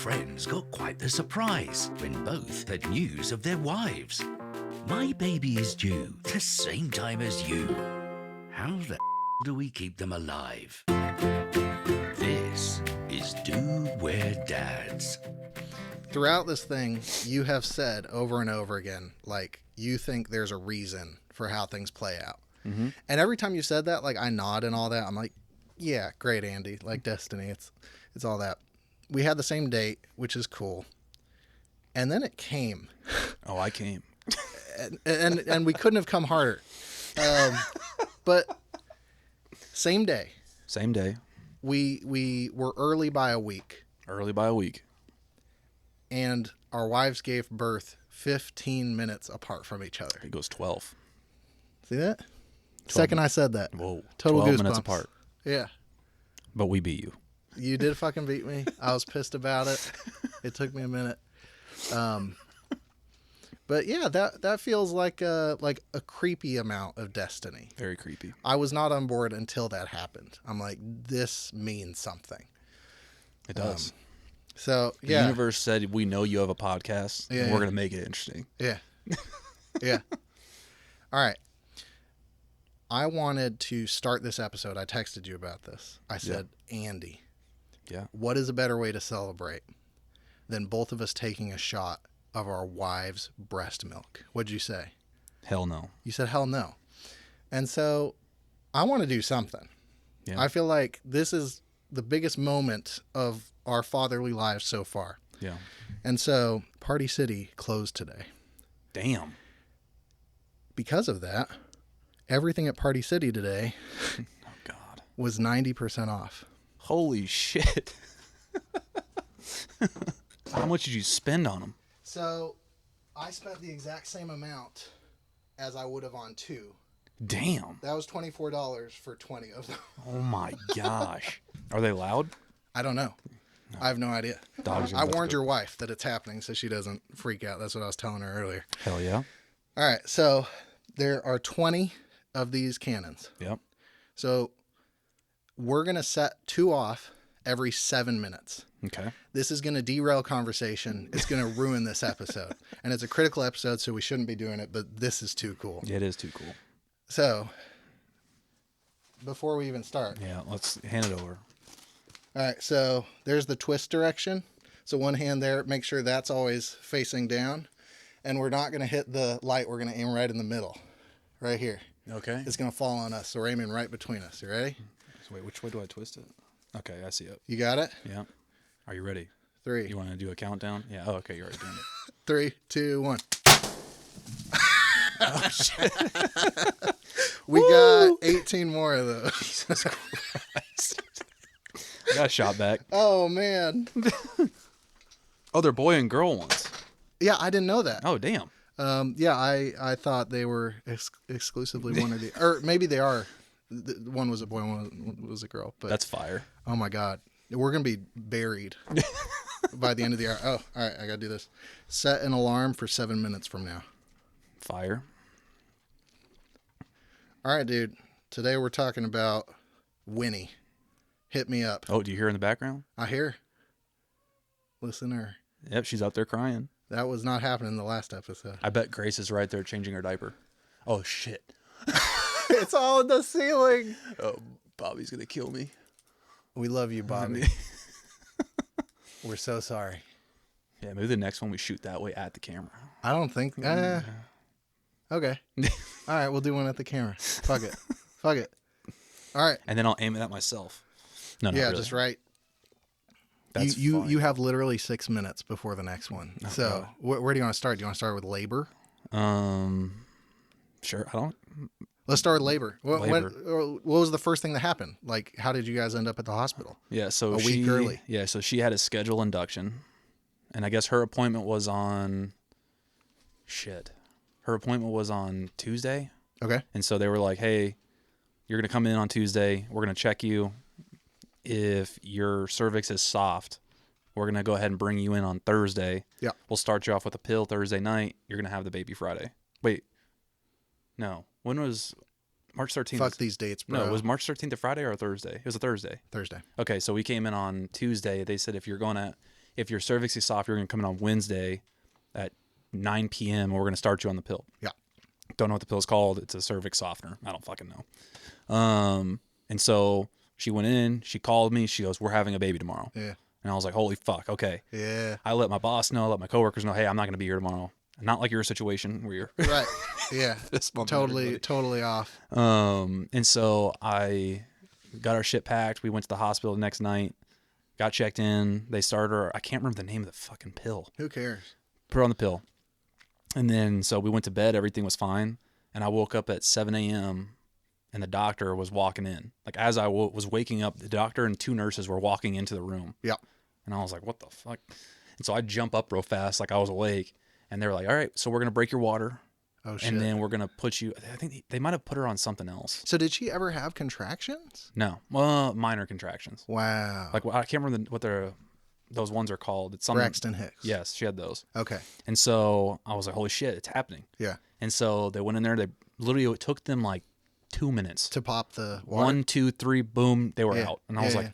friends got quite the surprise when both had news of their wives. My baby is due the same time as you. How the do we keep them alive? This is Dude, We're Dads. Throughout this thing, you have said over and over again, like, you think there's a reason for how things play out. Mm-hmm. And every time you said that, like, I nod and all that. I'm like, yeah, great, Andy. Like Destiny. It's all that. We had the same date, which is cool. And then it came. Oh, I came. And we couldn't have come harder. But same day. Same day. We were early by a week. Early by a week. And our wives gave birth 15 minutes apart from each other. It goes 12. See that? Second I said that. Whoa. Total 12 goosebumps. minutes apart. Yeah. But we beat you. You did fucking beat me. I was pissed about it. It took me a minute. But yeah, that feels like a creepy amount of destiny. Very creepy. I was not on board until that happened. I'm like, this means something. It does. So The yeah. universe said, we know you have a podcast, Yeah, and we're yeah. going to make it interesting. Yeah. Yeah. All right. I wanted to start this episode. I texted you about this. I said, Andy, Yeah. what is a better way to celebrate than both of us taking a shot of our wives' breast milk? What'd you say? Hell no. You said, hell no. And so I want to do something. Yeah. I feel like this is the biggest moment of our fatherly lives so far. Yeah. And so Party City closed today. Damn. Because of that, everything at Party City today Oh, God. was 90% off. Holy shit. How much did you spend on them? So I spent the exact same amount as I would have on two. Damn. That was $24 for 20 of them. Oh, my gosh. Are they loud? I don't know. I have no idea. Dogs are I about to warned go- your wife that it's happening so she doesn't freak out. That's what I was telling her earlier. Hell yeah. All right. So there are 20 of these cannons. Yep. So we're going to set 2 off every 7 minutes. Okay. This is going to derail conversation. It's going to ruin this episode. And it's a critical episode, so we shouldn't be doing it, but this is too cool. Yeah, it is too cool. So before we even start. Yeah, let's hand it over. All right. So there's the twist direction. So one hand there, make sure that's always facing down. And we're not going to hit the light. We're going to aim right in the middle, right here. Okay. It's going to fall on us. So we're aiming right between us. You ready? So wait, which way do I twist it? Okay, I see it. You got it? Yeah. Are you ready? 3. You want to do a countdown? Yeah. Oh, okay. You're already doing it. 3, 2, 1. Oh, shit. We got 18 more of those. Jesus Christ. I got a shot back. Oh, man. Oh, they're boy and girl ones. Yeah, I didn't know that. Oh, damn. Yeah, I thought they were exclusively one or the... Or maybe they are. One was a boy, one was a girl. But That's fire. oh, my God. We're going to be buried by the end of the hour. Oh, all right. I got to do this. Set an alarm for 7 minutes from now. Fire. All right, dude. Today we're talking about Winnie. Hit me up. Oh, do you hear in the background? I hear. Listener. Yep, she's out there crying. That was not happening in the last episode. I bet Grace is right there changing her diaper. Oh, shit. It's all in the ceiling. Oh, Bobby's going to kill me. We love you, Bobby. We're so sorry. Yeah, maybe the next one we shoot that way at the camera. I don't think. Okay. All right, we'll do one at the camera. Fuck it. Fuck it. All right. And then I'll aim it at myself. No, Yeah, not really. just right. That's You fine. have literally 6 minutes before the next one. So where do you want to start? Do you want to start with labor? Sure. I don't. Let's start with labor. Labor. What was the first thing that happened? Like, how did you guys end up at the hospital? Yeah, so A week early. Yeah, so she had a scheduled induction, and I guess her appointment was on. Shit, her appointment was on Tuesday, Okay. and so they were like, "Hey, you're gonna come in on Tuesday. We're gonna check you. If your cervix is soft, we're gonna go ahead and bring you in on Thursday. Yeah. We'll start you off with a pill Thursday night. You're gonna have the baby Friday. Wait, no. When was March 13th? Fuck these dates, bro. No, it was March 13th a Friday or a Thursday? It was a Thursday. Thursday. Okay, so we came in on Tuesday. They said if you're if your cervix is soft, you're going to come in on Wednesday at 9 p.m. and we're going to start you on the pill. Yeah. Don't know what the pill's called. It's a cervix softener. I don't fucking know. And so she went in, she called me, she goes, we're having a baby tomorrow. Yeah. And I was like, holy fuck. Okay. Yeah. I let my boss know, I let my coworkers know, hey, I'm not going to be here tomorrow. Not like your situation where you're Right. Yeah. fist bumping Totally everybody. off. And so I got our shit packed. We went to the hospital the next night, got checked in. They started her, I can't remember the name of the fucking pill. Who cares? Put her on the pill. And then, so we went to bed, everything was fine. And I woke up at 7 a.m. and the doctor was walking in. Like, as I was waking up, the doctor and 2 nurses were walking into the room. Yep. And I was like, what the fuck? And so I jump up real fast, like I was awake. And they were like, all right, so we're going to break your water. Oh, shit. And then we're going to put you, I think they might have put her on something else. So did she ever have contractions? No. Well, minor contractions. Wow. Like, I can't remember what those ones are called. It's something. Braxton Hicks. Yes, she had those. Okay. And so I was like, holy shit, it's happening. Yeah. And so they went in there. They literally, it took them like 2 minutes. To pop the water? 1, 2, 3, boom, they were Yeah. out. And I was Yeah, like,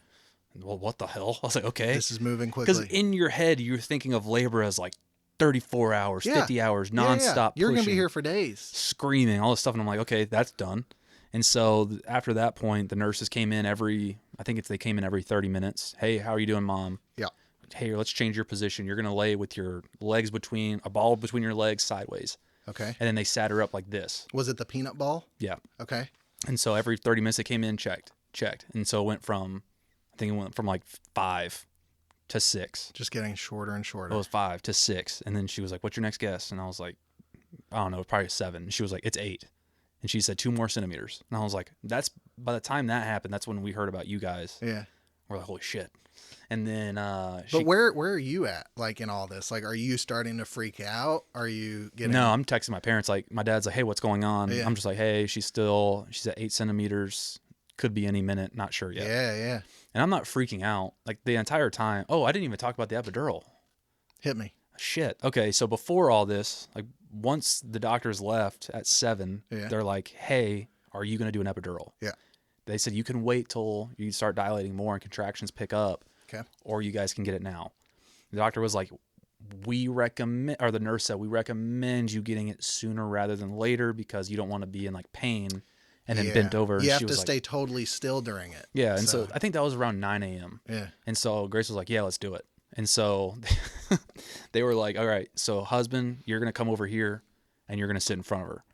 well, what the hell? I was like, okay. This is moving Because quickly. in your head, you're thinking of labor as like 34 hours, Yeah. 50 hours, Yeah, nonstop. You're going to be pushing, here for days. screaming, all this stuff. And I'm like, okay, that's done. And so after that point, the nurses came in they came in every 30 minutes. Hey, how are you doing, mom? Yeah. Hey, let's change your position. You're going to lay with your legs a ball between your legs sideways. Okay. And then they sat her up like this. Was it the peanut ball? Yeah. Okay. And so every 30 minutes they came in, checked. And so it went from like 5 to 6. Just getting shorter and shorter. It was 5 to 6. And then she was like, what's your next guess? And I was like, I don't know, probably 7. And she was like, it's 8. And she said 2 more centimeters. And I was like, by the time that happened, that's when we heard about you guys. Yeah. We're like, holy shit. And then But where are you at, like, in all this? Like, are you starting to freak out? Are you getting... No, I'm texting my parents. Like, my dad's like, hey, what's going on? Yeah. I'm just like, hey, she's at 8 centimeters. Could be any minute. Not sure yet. Yeah, yeah. And I'm not freaking out. Like, the entire time. Oh, I didn't even talk about the epidural. Hit me. Shit. Okay, so before all this, like, once the doctors left at 7, Yeah. they're like, hey, are you going to do an epidural? Yeah. They said you can wait till you start dilating more and contractions pick up, Okay. or you guys can get it now. The doctor was like, the nurse said, we recommend you getting it sooner rather than later because you don't want to be in like pain and then Yeah. bent over. And You she have to was like, stay totally still during it. yeah. And so I think that was around 9 a.m. Yeah. And so Grace was like, yeah, let's do it. And so they were like, all right, so husband, you're going to come over here and you're going to sit in front of her.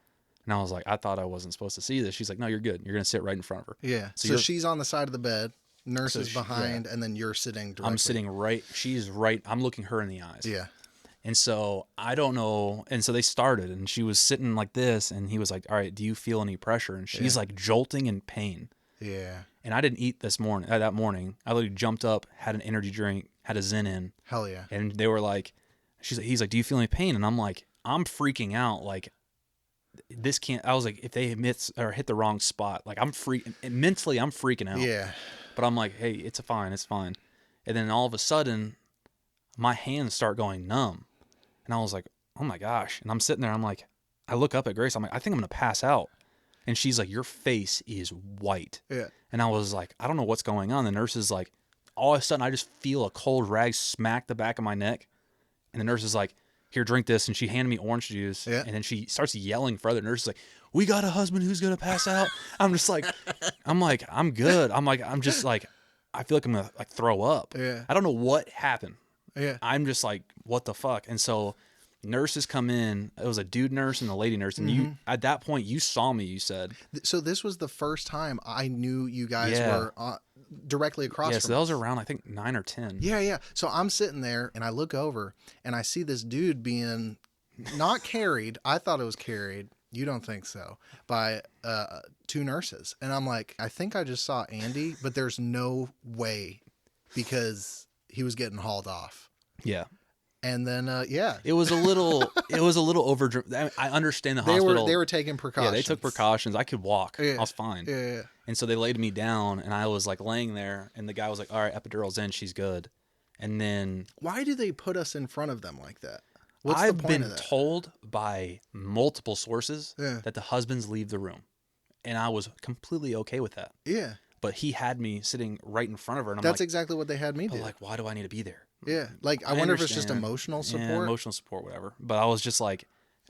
And I was like, I thought I wasn't supposed to see this. She's like, no, you're good. You're going to sit right in front of her. Yeah. So she's on the side of the bed, nurse is behind, and then you're sitting directly. I'm sitting right. She's right. I'm looking her in the eyes. Yeah. And so I don't know. And so they started and she was sitting like this and he was like, all right, do you feel any pressure? And she's like jolting in pain. Yeah. And I didn't eat that morning. I literally jumped up, had an energy drink, had a Zen in. Hell yeah. And they were like, he's like, do you feel any pain? And I'm like, I'm freaking out. Like, this can't, I was like, if they hit the wrong spot, like mentally I'm freaking out. Yeah. But I'm like, hey, it's fine. And then all of a sudden my hands start going numb. And I was like, oh my gosh. And I'm sitting there, I'm like, I look up at Grace, I'm like, I think I'm going to pass out. And she's like, your face is white. Yeah. And I was like, I don't know what's going on. The nurse is like, all of a sudden I just feel a cold rag smack the back of my neck. And the nurse is like, here, drink this. And she handed me orange juice. Yeah. And then she starts yelling for other nurses like, we got a husband who's going to pass out. I'm just like, I'm good. I'm just like, I feel like I'm going to like throw up. Yeah. I don't know what happened. Yeah. I'm just like, what the fuck? And so nurses come in. It was a dude nurse and a lady nurse. And you, at that point, you saw me, you said. So this was the first time I knew you guys Yeah. were directly across Yeah, from so that was us. around, I think, 9 or 10. Yeah, yeah. So I'm sitting there and I look over and I see this dude being not carried. I thought it was carried. You don't think so? By 2 nurses. And I'm like, I think I just saw Andy, but there's no way because he was getting hauled off. Yeah. And then, yeah, It was a little over. I understand the they hospital. were taking precautions. Yeah, they took precautions. I could walk. Yeah. I was fine. Yeah, yeah. And so they laid me down and I was like laying there and the guy was like, all right, epidural's in. She's good. And then Why do they put us in front of them like that? What's I've the point been of that? told by multiple sources Yeah. that the husbands leave the room. And I was completely okay with that. Yeah. But he had me sitting right in front of her. And I'm That's like, exactly what they had me do. but like, why do I need to be there? Yeah. Like, I wonder if it's just emotional support. Yeah, emotional support, whatever. But I was just like,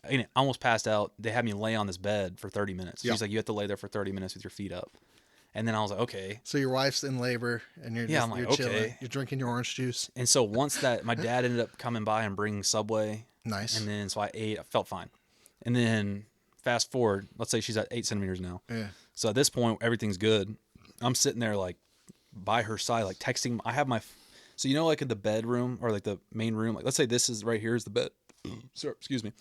I almost passed out. They had me lay on this bed for 30 minutes. Yeah. She's like, you have to lay there for 30 minutes with your feet up. And then I was like, okay. So your wife's in labor and you're Yeah, just I'm like, you're chilling. okay. You're drinking your orange juice. And so once that, my dad ended up coming by and bringing Subway. Nice. And then so I ate. I felt fine. And then fast forward, let's say she's at 8 centimeters now. Yeah. So at this point, everything's good. I'm sitting there like by her side, like texting. I have my, so you know, like in the bedroom or like the main room, like let's say this is right here is the bed. Sorry, excuse me.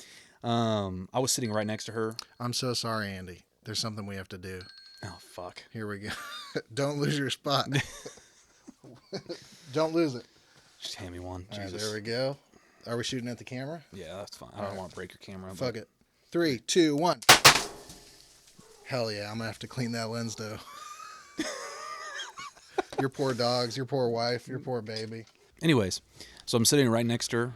I was sitting right next to her. I'm so sorry, Andy. There's something we have to do. Oh, fuck. Here we go. Don't lose your spot. Don't lose it. Just hand me one. All right, Jesus. there we go. Are we shooting at the camera? Yeah, that's fine. I don't want to break your camera. Fuck it. 3, 2, 1. Hell yeah, I'm gonna have to clean that lens though. Your poor dogs, your poor wife, your poor baby. Anyways, so I'm sitting right next to her.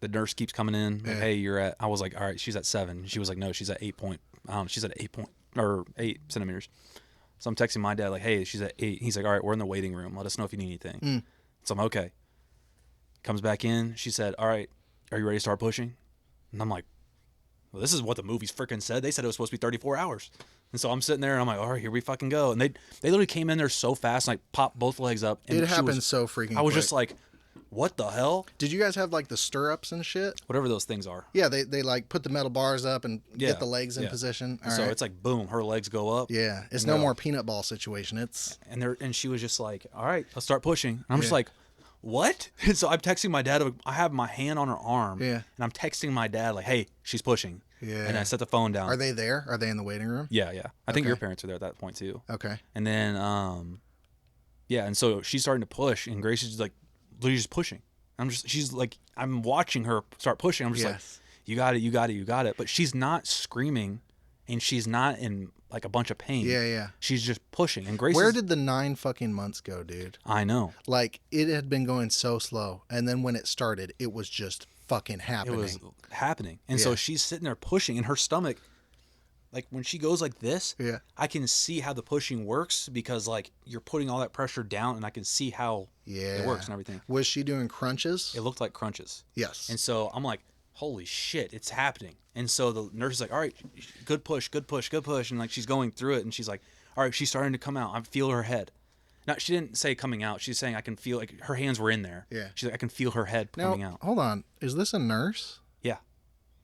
The nurse keeps coming in. Like, Yeah. hey, you're at. I was like, all right, she's at 7. She was like, no, she's at 8 point. I don't know. She's at 8 centimeters. So I'm texting my dad like, hey, she's at 8. He's like, all right, we're in the waiting room. Let us know if you need anything. So I'm okay. Comes back in. She said, all right, are you ready to start pushing? And I'm like, well, this is what the movies freaking said. They said it was supposed to be 34 hours. And so I'm sitting there and I'm like, all right, here we fucking go. And they literally came in there so fast and like popped both legs up. And It she happened was- so freaking I was quick. just like, what the hell? Did you guys have like the stirrups and shit? Whatever those things are. Yeah, they like put the metal bars up and Yeah, get the legs in yeah. position. All So right. it's like boom, her legs go up. Yeah, it's And no they're- more peanut ball situation. It's And she was just like, all right, let's start pushing. And I'm just Yeah. like, what? And so I'm texting my dad. I have my hand on her arm. Yeah. And I'm texting my dad like, hey, she's pushing. Yeah. And I set the phone down. Are they there? Are they in the waiting room? Yeah, yeah. I think Okay. your parents were there at that point too. Okay. And then, yeah. And so she's starting to push, and Grace is like, literally just pushing. She's like, I'm watching her start pushing. I'm just like, Yes. you got it, you got it, you got it. But she's not screaming, and she's not in like a bunch of pain. Yeah, yeah. She's just pushing. And Grace, Where did the 9 fucking months go, dude? I know? Like it had been going so slow, and then when it started, it was just fucking It happening. was happening. And so Yeah. she's sitting there pushing, and her stomach, like when she goes like this, Yeah. I can see how the pushing works because like you're putting all that pressure down, and I can see how Yeah. it works and everything. Was she doing crunches? It looked like crunches. Yes. And so I'm like, holy shit, it's happening. And so the nurse is like, all right, good push, good push, good push. And like she's going through it, and she's like, all right, she's starting to come out. I feel her head. Now, she didn't say coming out. She's saying I can feel, like her hands were in there. Yeah. She's like, I can feel her head Now, coming out. hold on. Is this a nurse? Yeah.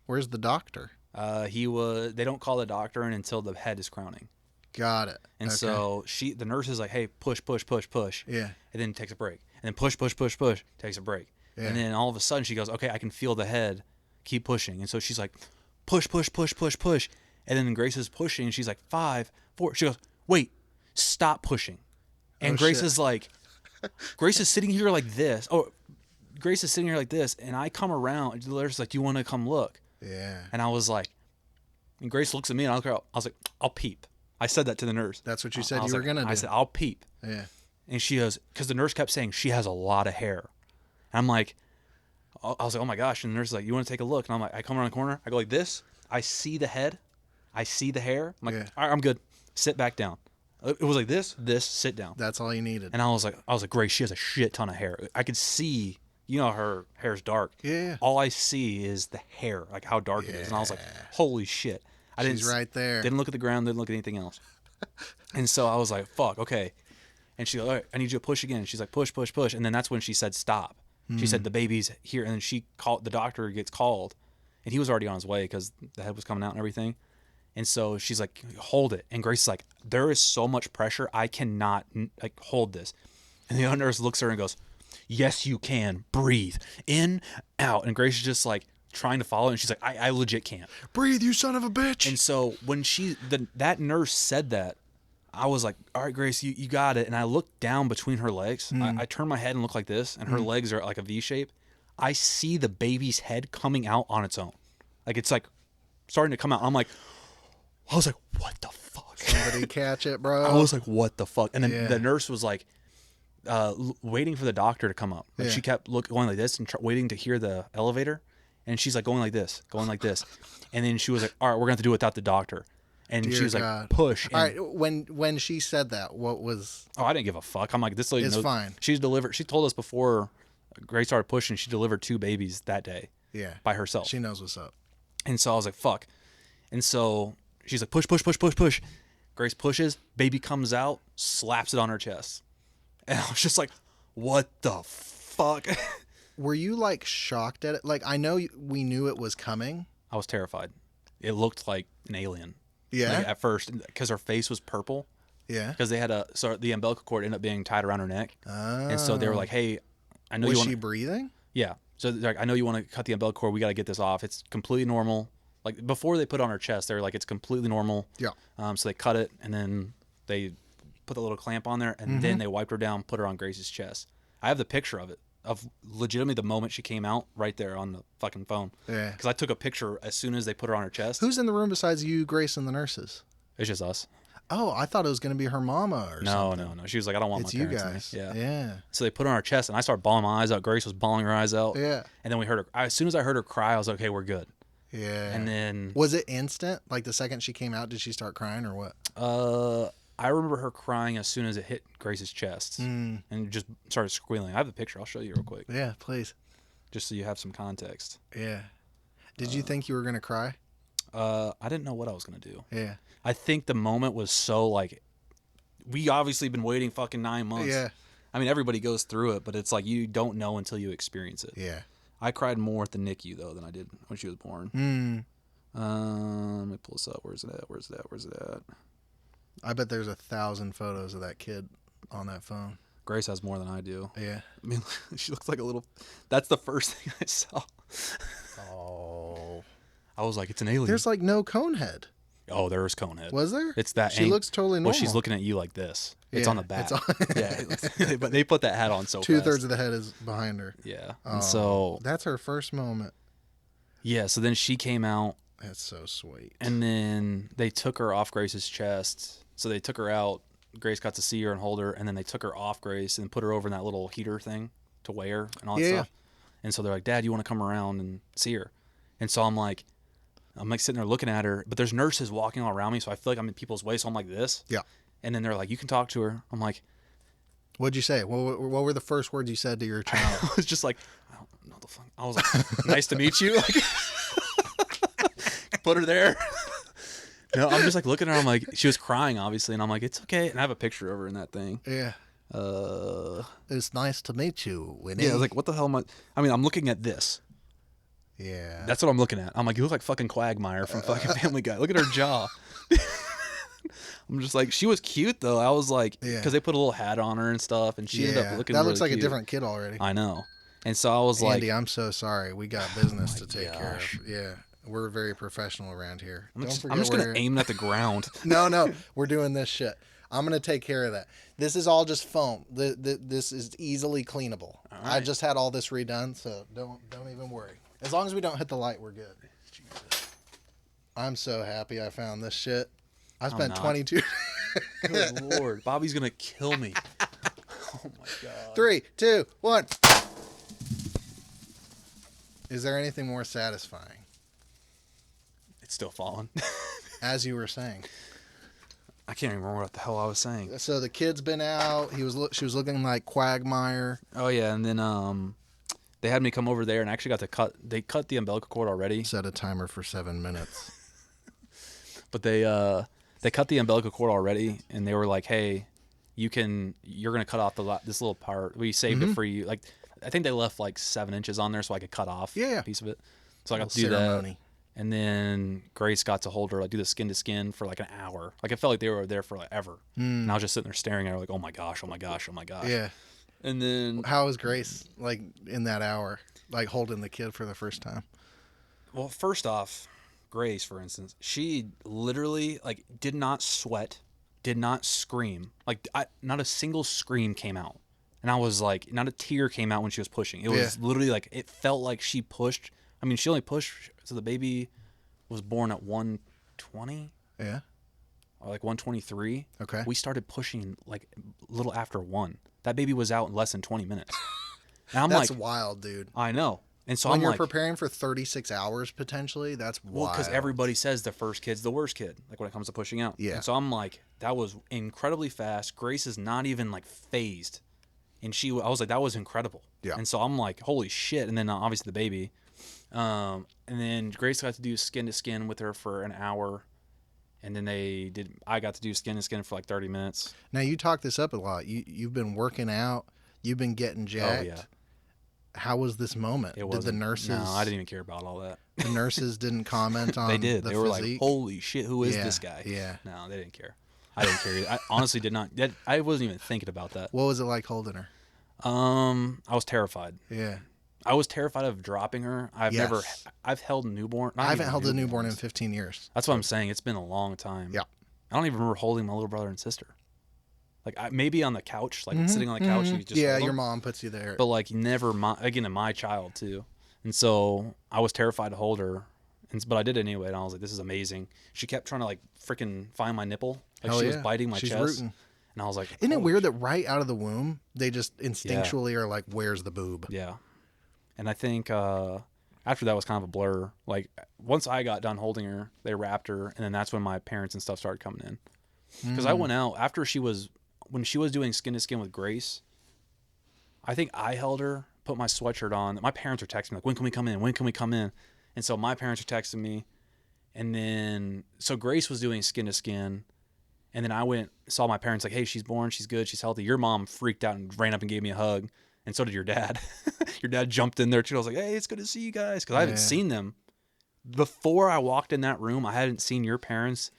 Where's the doctor? They don't call the doctor in until the head is crowning. Got it. And Okay. so the nurse is like, hey, push, push, push, push. Yeah. And then takes a break. And then push, push, push, push, takes a break. Yeah. And then all of a sudden she goes, okay, I can feel the head. Keep pushing. And so she's like, push, push, push, push, push. And then Grace is pushing, and she's like, 5, 4. She goes, wait, stop pushing. And Oh, Grace shit. is like, Grace is sitting here like this. Oh, Grace is sitting here like this. And I come around, and the nurse is like, do you want to come look? Yeah. And I was like, and Grace looks at me, and I was like, I'll peep. I said that to the nurse. That's what you I said was you were like- gonna do. I said, I'll peep. Yeah. And she goes, because the nurse kept saying she has a lot of hair. And I'm like, I was like, oh my gosh. And the nurse is like, you want to take a look? And I'm like, I come around the corner. I go like this. I see the head. I see the hair. I'm like, Yeah. all right, I'm good. Sit back down. It was like this, sit down. That's all you needed. And I was like, Grace, she has a shit ton of hair. I could see, you know, her hair's dark. Yeah. All I see is the hair, like how dark it is. And I was like, holy shit. She's right there. Didn't look at the ground, didn't look at anything else. And so I was like, fuck, okay. And she goes, all right, I need you to push again. And she's like, push, push, push. And then that's when she said, stop. She said, the baby's here. And then the doctor gets called. And he was already on his way because the head was coming out and everything. And so she's like, hold it. And Grace is like, there is so much pressure. I cannot like hold this. And the other nurse looks at her and goes, yes, you can. Breathe. In, out. And Grace is just like trying to follow. And she's like, I legit can't. Breathe, you son of a bitch. And so when that nurse said that, I was like, all right, Grace, you got it. And I looked down between her legs. I turned my head and looked like this, and her legs are like a V shape. I see the baby's head coming out on its own. Like it's like starting to come out. I was like, what the fuck? Somebody catch it, bro. I was like, what the fuck? And then Yeah. the nurse was like, waiting for the doctor to come up. Like Yeah. she kept going like this and waiting to hear the elevator. And she's like going like this. And then she was like, all right, we're going to have to do it without the doctor. And she Dear was like, God. push. All And, right, when she said that, what was? oh, I didn't give a fuck. I'm like, this lady It's knows. fine. She's delivered. She told us before Grace started pushing. She delivered 2 babies that day Yeah. by herself. She knows what's up. And so I was like, fuck. And so she's like, push, push, push, push, push. Grace pushes, baby comes out, slaps it on her chest. And I was just like, what the fuck? Were you like shocked at it? Like, I know we knew it was coming. I was terrified. It looked like an alien. Yeah. Like, at first, because her face was purple. Yeah. Because they had so the umbilical cord ended up being tied around her neck. And so they were like, hey, I know Was you want she breathing? Yeah. So they're like, I know you want to cut the umbilical cord. We got to get this off. It's completely normal. Like before they put it on her chest, they're like, it's completely normal. Yeah. So they cut it and then they put the little clamp on there and then they wiped her down, put her on Grace's chest. I have the picture of it, of legitimately the moment she came out right there on the fucking phone. Yeah. Because I took a picture as soon as they put her on her chest. Who's in the room besides you, Grace, and the nurses? It's just us. Oh, I thought it was going to be her mama or something. No. She was like, I don't want It's my you parents in guys. there. Yeah. So they put her on her chest and I started bawling my eyes out. Grace was bawling her eyes out. Yeah. And then we heard her. As soon as I heard her cry, I was like, okay, we're good. Yeah. And then Was it instant? Like the second she came out, did she start crying or what? I remember her crying as soon as it hit Grace's chest and just started squealing. I have the picture. I'll show you real quick, Yeah, please. just so you have some context. Yeah. Did you think you were going to cry? I didn't know what I was gonna do. Yeah. I think the moment was so like, we obviously been waiting fucking 9 months. Yeah. I mean, everybody goes through it, but it's like you don't know until you experience it. Yeah. I cried more at the NICU though than I did when she was born. Let me pull this up. Where's it at? I bet there's 1,000 photos of that kid on that phone. Grace has more than I do. Yeah. I mean, she looks like a little. That's the first thing I saw. Oh. I was like, it's an alien. There's like no cone head. Oh, there's Conehead. Was there? It's that. She looks totally normal. Well, she's looking at you like this. It's Yeah, on the back. it's on- Yeah, it looks- but they put that hat on so 2/3 fast. of the head is behind her. Yeah, Oh, and so that's her first moment. yeah, so then she came out, That's so sweet. and then they took her off Grace's chest. So they took her out. Grace got to see her and hold her, and then they took her off Grace and put her over in that little heater thing to weigh her and all that Yeah. stuff. And so they're like, "Dad, you want to come around and see her?" And so I'm like sitting there looking at her, but there's nurses walking all around me, so I feel like I'm in people's way, so I'm like this. Yeah. And then they're like, "You can talk to her." I'm like, What'd you say? What were the first words you said to your child? I was just like, I don't know the fuck. I was like, "Nice to meet you." Like, put her there. No, I'm just like looking at her. I'm like, she was crying, obviously, and I'm like, it's okay. And I have a picture of her in that thing. Yeah. It's nice to meet you, Winnie. Yeah, I was like, what the hell am I? I mean, I'm looking at this. Yeah. That's what I'm looking at. I'm like, you look like fucking Quagmire from fucking Family Guy. Look at her jaw. I'm just like, she was cute though. I was like, Yeah. because they put a little hat on her and stuff, and she ended up looking. that really looks like cute. a different kid already. I know. And so I was like, Andy, I'm so sorry. We got business my to take care gosh. of. Yeah. We're very professional around here. I'm Don't just, forget I'm just gonna we're- aim at the ground. No, we're doing this shit. I'm gonna take care of that. This is all just foam. This is easily cleanable. I right. just had all this redone, so don't even worry. As long as we don't hit the light, we're good. I'm so happy I found this shit. I spent not. 22. Good Lord, Bobby's gonna kill me. Oh my God. 3, 2, 1. Is there anything more satisfying? It's still falling. As you were saying. I can't even remember what the hell I was saying. So the kid's been out. She was looking like Quagmire. Oh yeah, and then they had me come over there and actually got to cut. They cut the umbilical cord already, Set a timer for 7 minutes. but they cut the umbilical cord already, and they were like, "Hey, you're gonna cut off this little part. We saved it for you." Like, I think they left like 7 inches on there so I could cut off Yeah. a piece of it. So I got to Little do ceremony. that. And then Grace got to hold her, like do the skin to skin for like an hour. Like it felt like they were there for like ever. And I was just sitting there staring at her like, oh my gosh, oh my gosh, oh my gosh. Yeah. And then, How was Grace like in that hour, like holding the kid for the first time? well, first off, Grace, for instance, she literally like did not sweat, did not scream. Like not a single scream came out. And I was like, not a tear came out when she was pushing. It was literally like, it felt like she pushed. I mean, she only pushed, so the baby was born at 120 Yeah. or like 123. Okay. We started pushing like a little after 1. That baby was out in less than 20 minutes. And I'm That's like, wild, dude. I know. And so When I'm you're like, preparing for 36 hours potentially, that's well, wild. because everybody says the first kid's the worst kid, like when it comes to pushing out. Yeah. And so I'm like, that was incredibly fast. Grace is not even like phased. And I was like, that was incredible. Yeah. And so I'm like, holy shit. And then obviously the baby. And then Grace got to do skin to skin with her for an hour. And then I got to do skin to skin for like 30 minutes. Now you talk this up a lot. You've been working out. You've been getting jacked. Oh, yeah. How was this moment? Did the nurses? No, I didn't even care about all that. The nurses didn't comment on. They did. The They were physique? like, holy shit, who is Yeah, this guy? yeah. No, they didn't care. I didn't care either. I honestly did not. I wasn't even thinking about that. What was it like holding her? I was terrified. Yeah. I was terrified of dropping her. Yes. I've held a newborn. I haven't held a newborn in 15 years. That's what I'm saying. It's been a long time. Yeah. I don't even remember holding my little brother and sister. Like maybe on the couch, like sitting on the couch. And you just Yeah, hold your them. mom puts you there. But like never, my child too. And so I was terrified to hold her. But I did it anyway. And I was like, this is amazing. She kept trying to like freaking find my nipple. Like Hell she was yeah. biting my She's chest. rooting. And I was like, Isn't it holy weird that right out of the womb, they just instinctually are like, where's the boob? Yeah. And I think after that was kind of a blur. Like once I got done holding her, they wrapped her, and then that's when my parents and stuff started coming in. Because I went out after when she was doing skin to skin with Grace. I think I held her, put my sweatshirt on. My parents were texting me like, when can we come in? When can we come in? And so my parents were texting me, and then so Grace was doing skin to skin. And then I went, saw my parents like, hey, she's born, she's good, she's healthy. Your mom freaked out and ran up and gave me a hug. And so did your dad. Your dad jumped in there too. I was like, hey, it's good to see you guys. Because I haven't seen them. Before I walked in that room, I hadn't seen your parents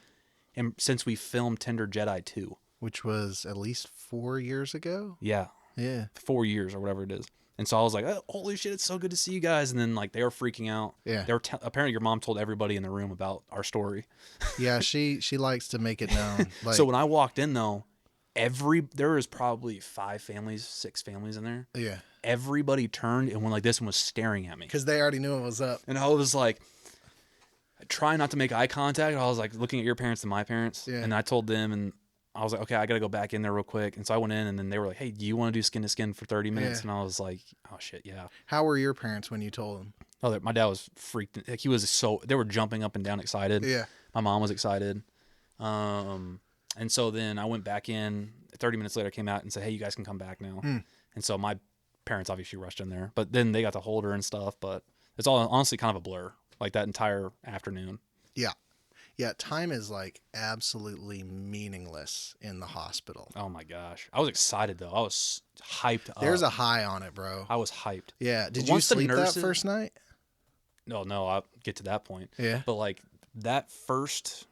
since we filmed Tender Jedi 2. Which was at least 4 years ago. Yeah. Yeah. 4 years or whatever it is. And so I was like, oh, holy shit, it's so good to see you guys. And then like they were freaking out. Yeah. They were apparently your mom told everybody in the room about our story. Yeah, she likes to make it known. Like, So when I walked in though, there was probably 6 families in there. yeah, Everybody turned and went like this and was staring at me. because they already knew it was up. And I was like, trying not to make eye contact. I was like looking at your parents and my parents. Yeah. And I told them, and I was like, okay, I got to go back in there real quick. And so I went in, and then they were like, hey, do you want to do skin to skin for 30 minutes? Yeah. And I was like, oh shit, yeah. How were your parents when you told them? Oh, my dad was freaked. Like they were jumping up and down excited. Yeah. My mom was excited. And so then I went back in. 30 minutes later, I came out and said, hey, you guys can come back now. And so my parents obviously rushed in there, but then they got to hold her and stuff. But it's all honestly kind of a blur, like that entire afternoon. Yeah. Yeah, time is like absolutely meaningless in the hospital. Oh my gosh. I was excited though. I was hyped up. There's a high on it, bro. I was hyped. Yeah. Did you Once the sleep that nurses- first night? No, I'll get to that point. Yeah. But like that first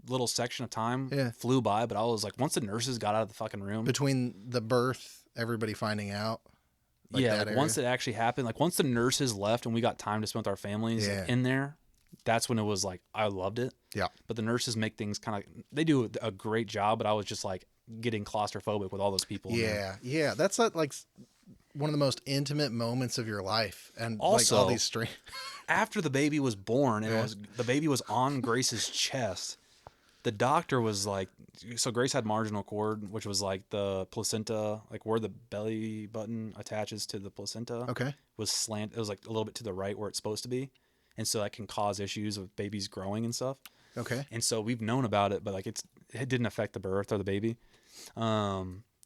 little section of time Yeah. flew by, but I was like, once the nurses got out of the fucking room. Between the birth, everybody finding out. Like yeah, that like once it actually happened, like once the nurses left and we got time to spend with our families Yeah. in there, that's when it was like, I loved it. Yeah. But the nurses make things kind of, they do a great job, but I was just like getting claustrophobic with all those people. in there. Yeah. Yeah. That's like one of the most intimate moments of your life. And Also- like all these strange. After the baby was born and Yeah. the baby was on Grace's chest, the doctor was like, so Grace had marginal cord, which was like the placenta, like where the belly button attaches to the placenta Okay. was slant. It was like a little bit to the right where it's supposed to be. And so that can cause issues of babies growing and stuff. Okay. And so we've known about it, but like it didn't affect the birth or the baby.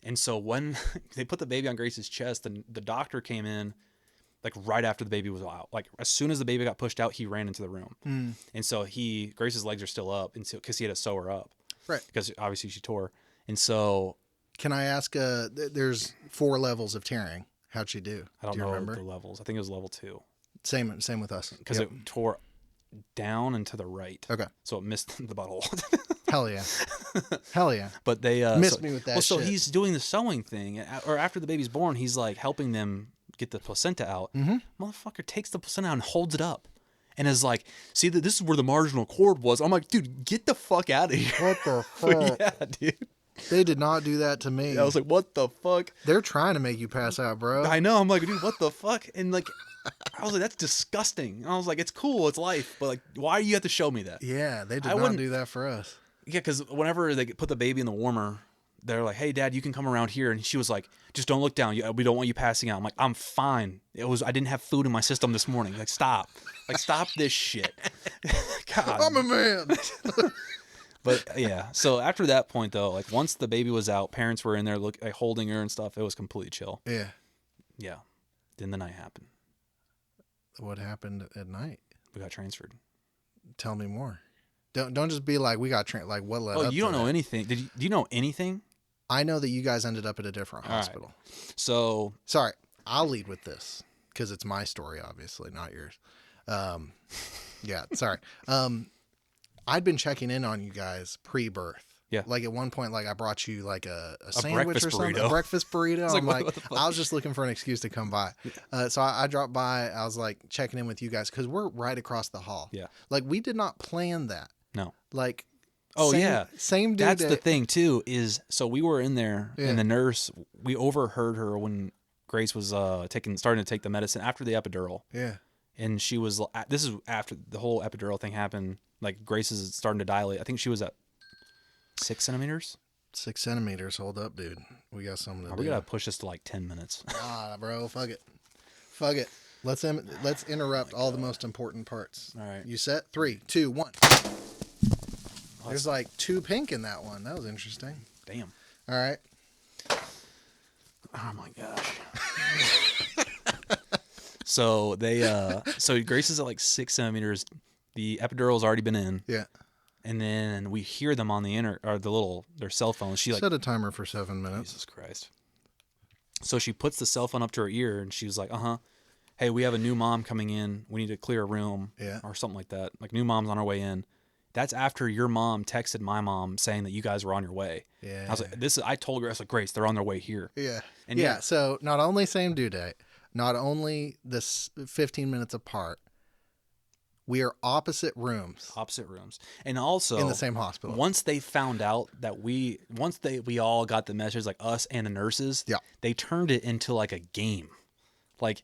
And so when they put the baby on Grace's chest, the doctor came in like right after the baby was out. Like as soon as the baby got pushed out, he ran into the room. And so Grace's legs are still up, and so because he had to sew her up, Right. because obviously she tore. And so Can I ask? There's 4 levels of tearing. How'd she do? I don't do you know remember? the levels. I think it was level 2 Same with us. because Yep. it tore down and to the right. Okay. So it missed the butthole. Hell yeah. Hell yeah. But they Missed me with that So shit. he's doing the sewing thing, or after the baby's born, he's like helping them get the placenta out. Motherfucker takes the placenta out and holds it up, and is like, "See, this is where the marginal cord was." I'm like, "Dude, get the fuck out of here!" What the fuck? Yeah, dude. They did not do that to me. I was like, "What the fuck?" They're trying to make you pass out, bro. I know. I'm like, "Dude, what the fuck?" And like, I was like, "That's disgusting." And I was like, "It's cool, it's life, but like, why do you have to show me that?" Yeah, they did I not wouldn't- do that for us. Yeah, because whenever they put the baby in the warmer, they're like, "Hey, Dad, you can come around here." And she was like, "Just don't look down. We don't want you passing out." I'm like, "I'm fine. I didn't have food in my system this morning. Like, stop. Like, stop this shit." God. I'm a man. But yeah, so after that point though, like once the baby was out, parents were in there holding her and stuff. It was completely chill. Yeah. Yeah. Then the night happened. What happened at night? We got transferred. Tell me more. Don't just be like we got like what led up. Oh, you don't to know that? anything. Do you know anything? I know that you guys ended up at a different All right. hospital. So Sorry, I'll lead with this because it's my story, obviously, not yours. Yeah, sorry. I'd been checking in on you guys pre-birth. Yeah. Like at one point, like I brought you like a sandwich breakfast or something, burrito. a breakfast burrito. It's like, I'm what like, the fuck? I was just looking for an excuse to come by. So I dropped by. I was like checking in with you guys because we're right across the hall. Yeah. Like we did not plan that. no. Like. Oh same, yeah. Same dude. That's the thing too. Is so we were in there Yeah. and the nurse. We overheard her when Grace was starting to take the medicine after the epidural. Yeah. And she was. This is after the whole epidural thing happened. Like Grace is starting to dilate. I think she was at 6 centimeters. 6 centimeters. Hold up, dude. We got something to Are do. we gotta push this to like 10 minutes? Bro, fuck it. Fuck it. Let's interrupt all the most important parts. All right. You set? 3, 2, 1. There's like 2 pink in that one. That was interesting. Damn. All right. Oh my gosh. So so Grace is at like 6 centimeters. The epidural's already been in, Yeah. and then we hear them on their cell phones. She like, Set a timer for 7 minutes. Jesus Christ. So she puts the cell phone up to her ear and she was like, hey, we have a new mom coming in. We need to clear a room Yeah. or something like that. Like new mom's on her way in. That's after your mom texted my mom saying that you guys were on your way. Yeah. I was like, I told her, I was like, Grace, they're on their way here. Yeah. And yeah. yeah. So not only same due date, not only this 15 minutes apart, we are opposite rooms Opposite rooms. And also in the same hospital. once they found out that we all got the message, like us and the nurses, Yeah. they turned it into like a game. Like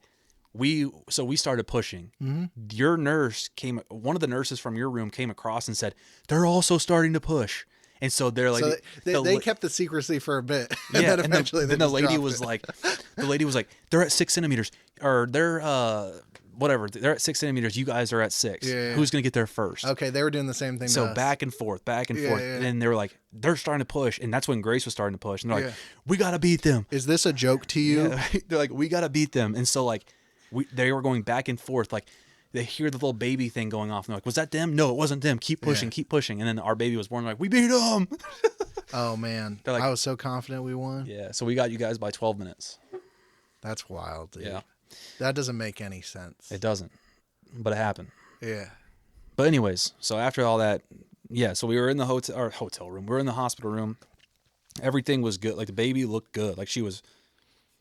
we started pushing. Mm-hmm. Your nurse one of the nurses from your room came across and said, they're also starting to push. And so they're like, So they kept the secrecy for a bit. And yeah, then eventually then the just lady dropped was it. like, they're at 6 centimeters, or they're whatever, they're at 6 centimeters. You guys are at 6. Yeah. Who's gonna get there first? Okay, they were doing the same thing. So to us. back and forth, Yeah, and then they were like, they're starting to push, and that's when Grace was starting to push, and they're Yeah. like, we gotta beat them. Is this a joke to you? Yeah. They're like, we gotta beat them, and so like, they were going back and forth, like. They hear the little baby thing going off, and they're like, was that them? No, it wasn't them. Keep pushing, Yeah. keep pushing. And then our baby was born, like, we beat them. Oh man, They're like- I was so confident we won. Yeah, so we got you guys by 12 minutes. That's wild, dude. Yeah. That doesn't make any sense. It doesn't, but it happened. Yeah. But anyways, so after all that, yeah, so we were in the hotel room. We were in the hospital room. Everything was good. Like the baby looked good. Like she was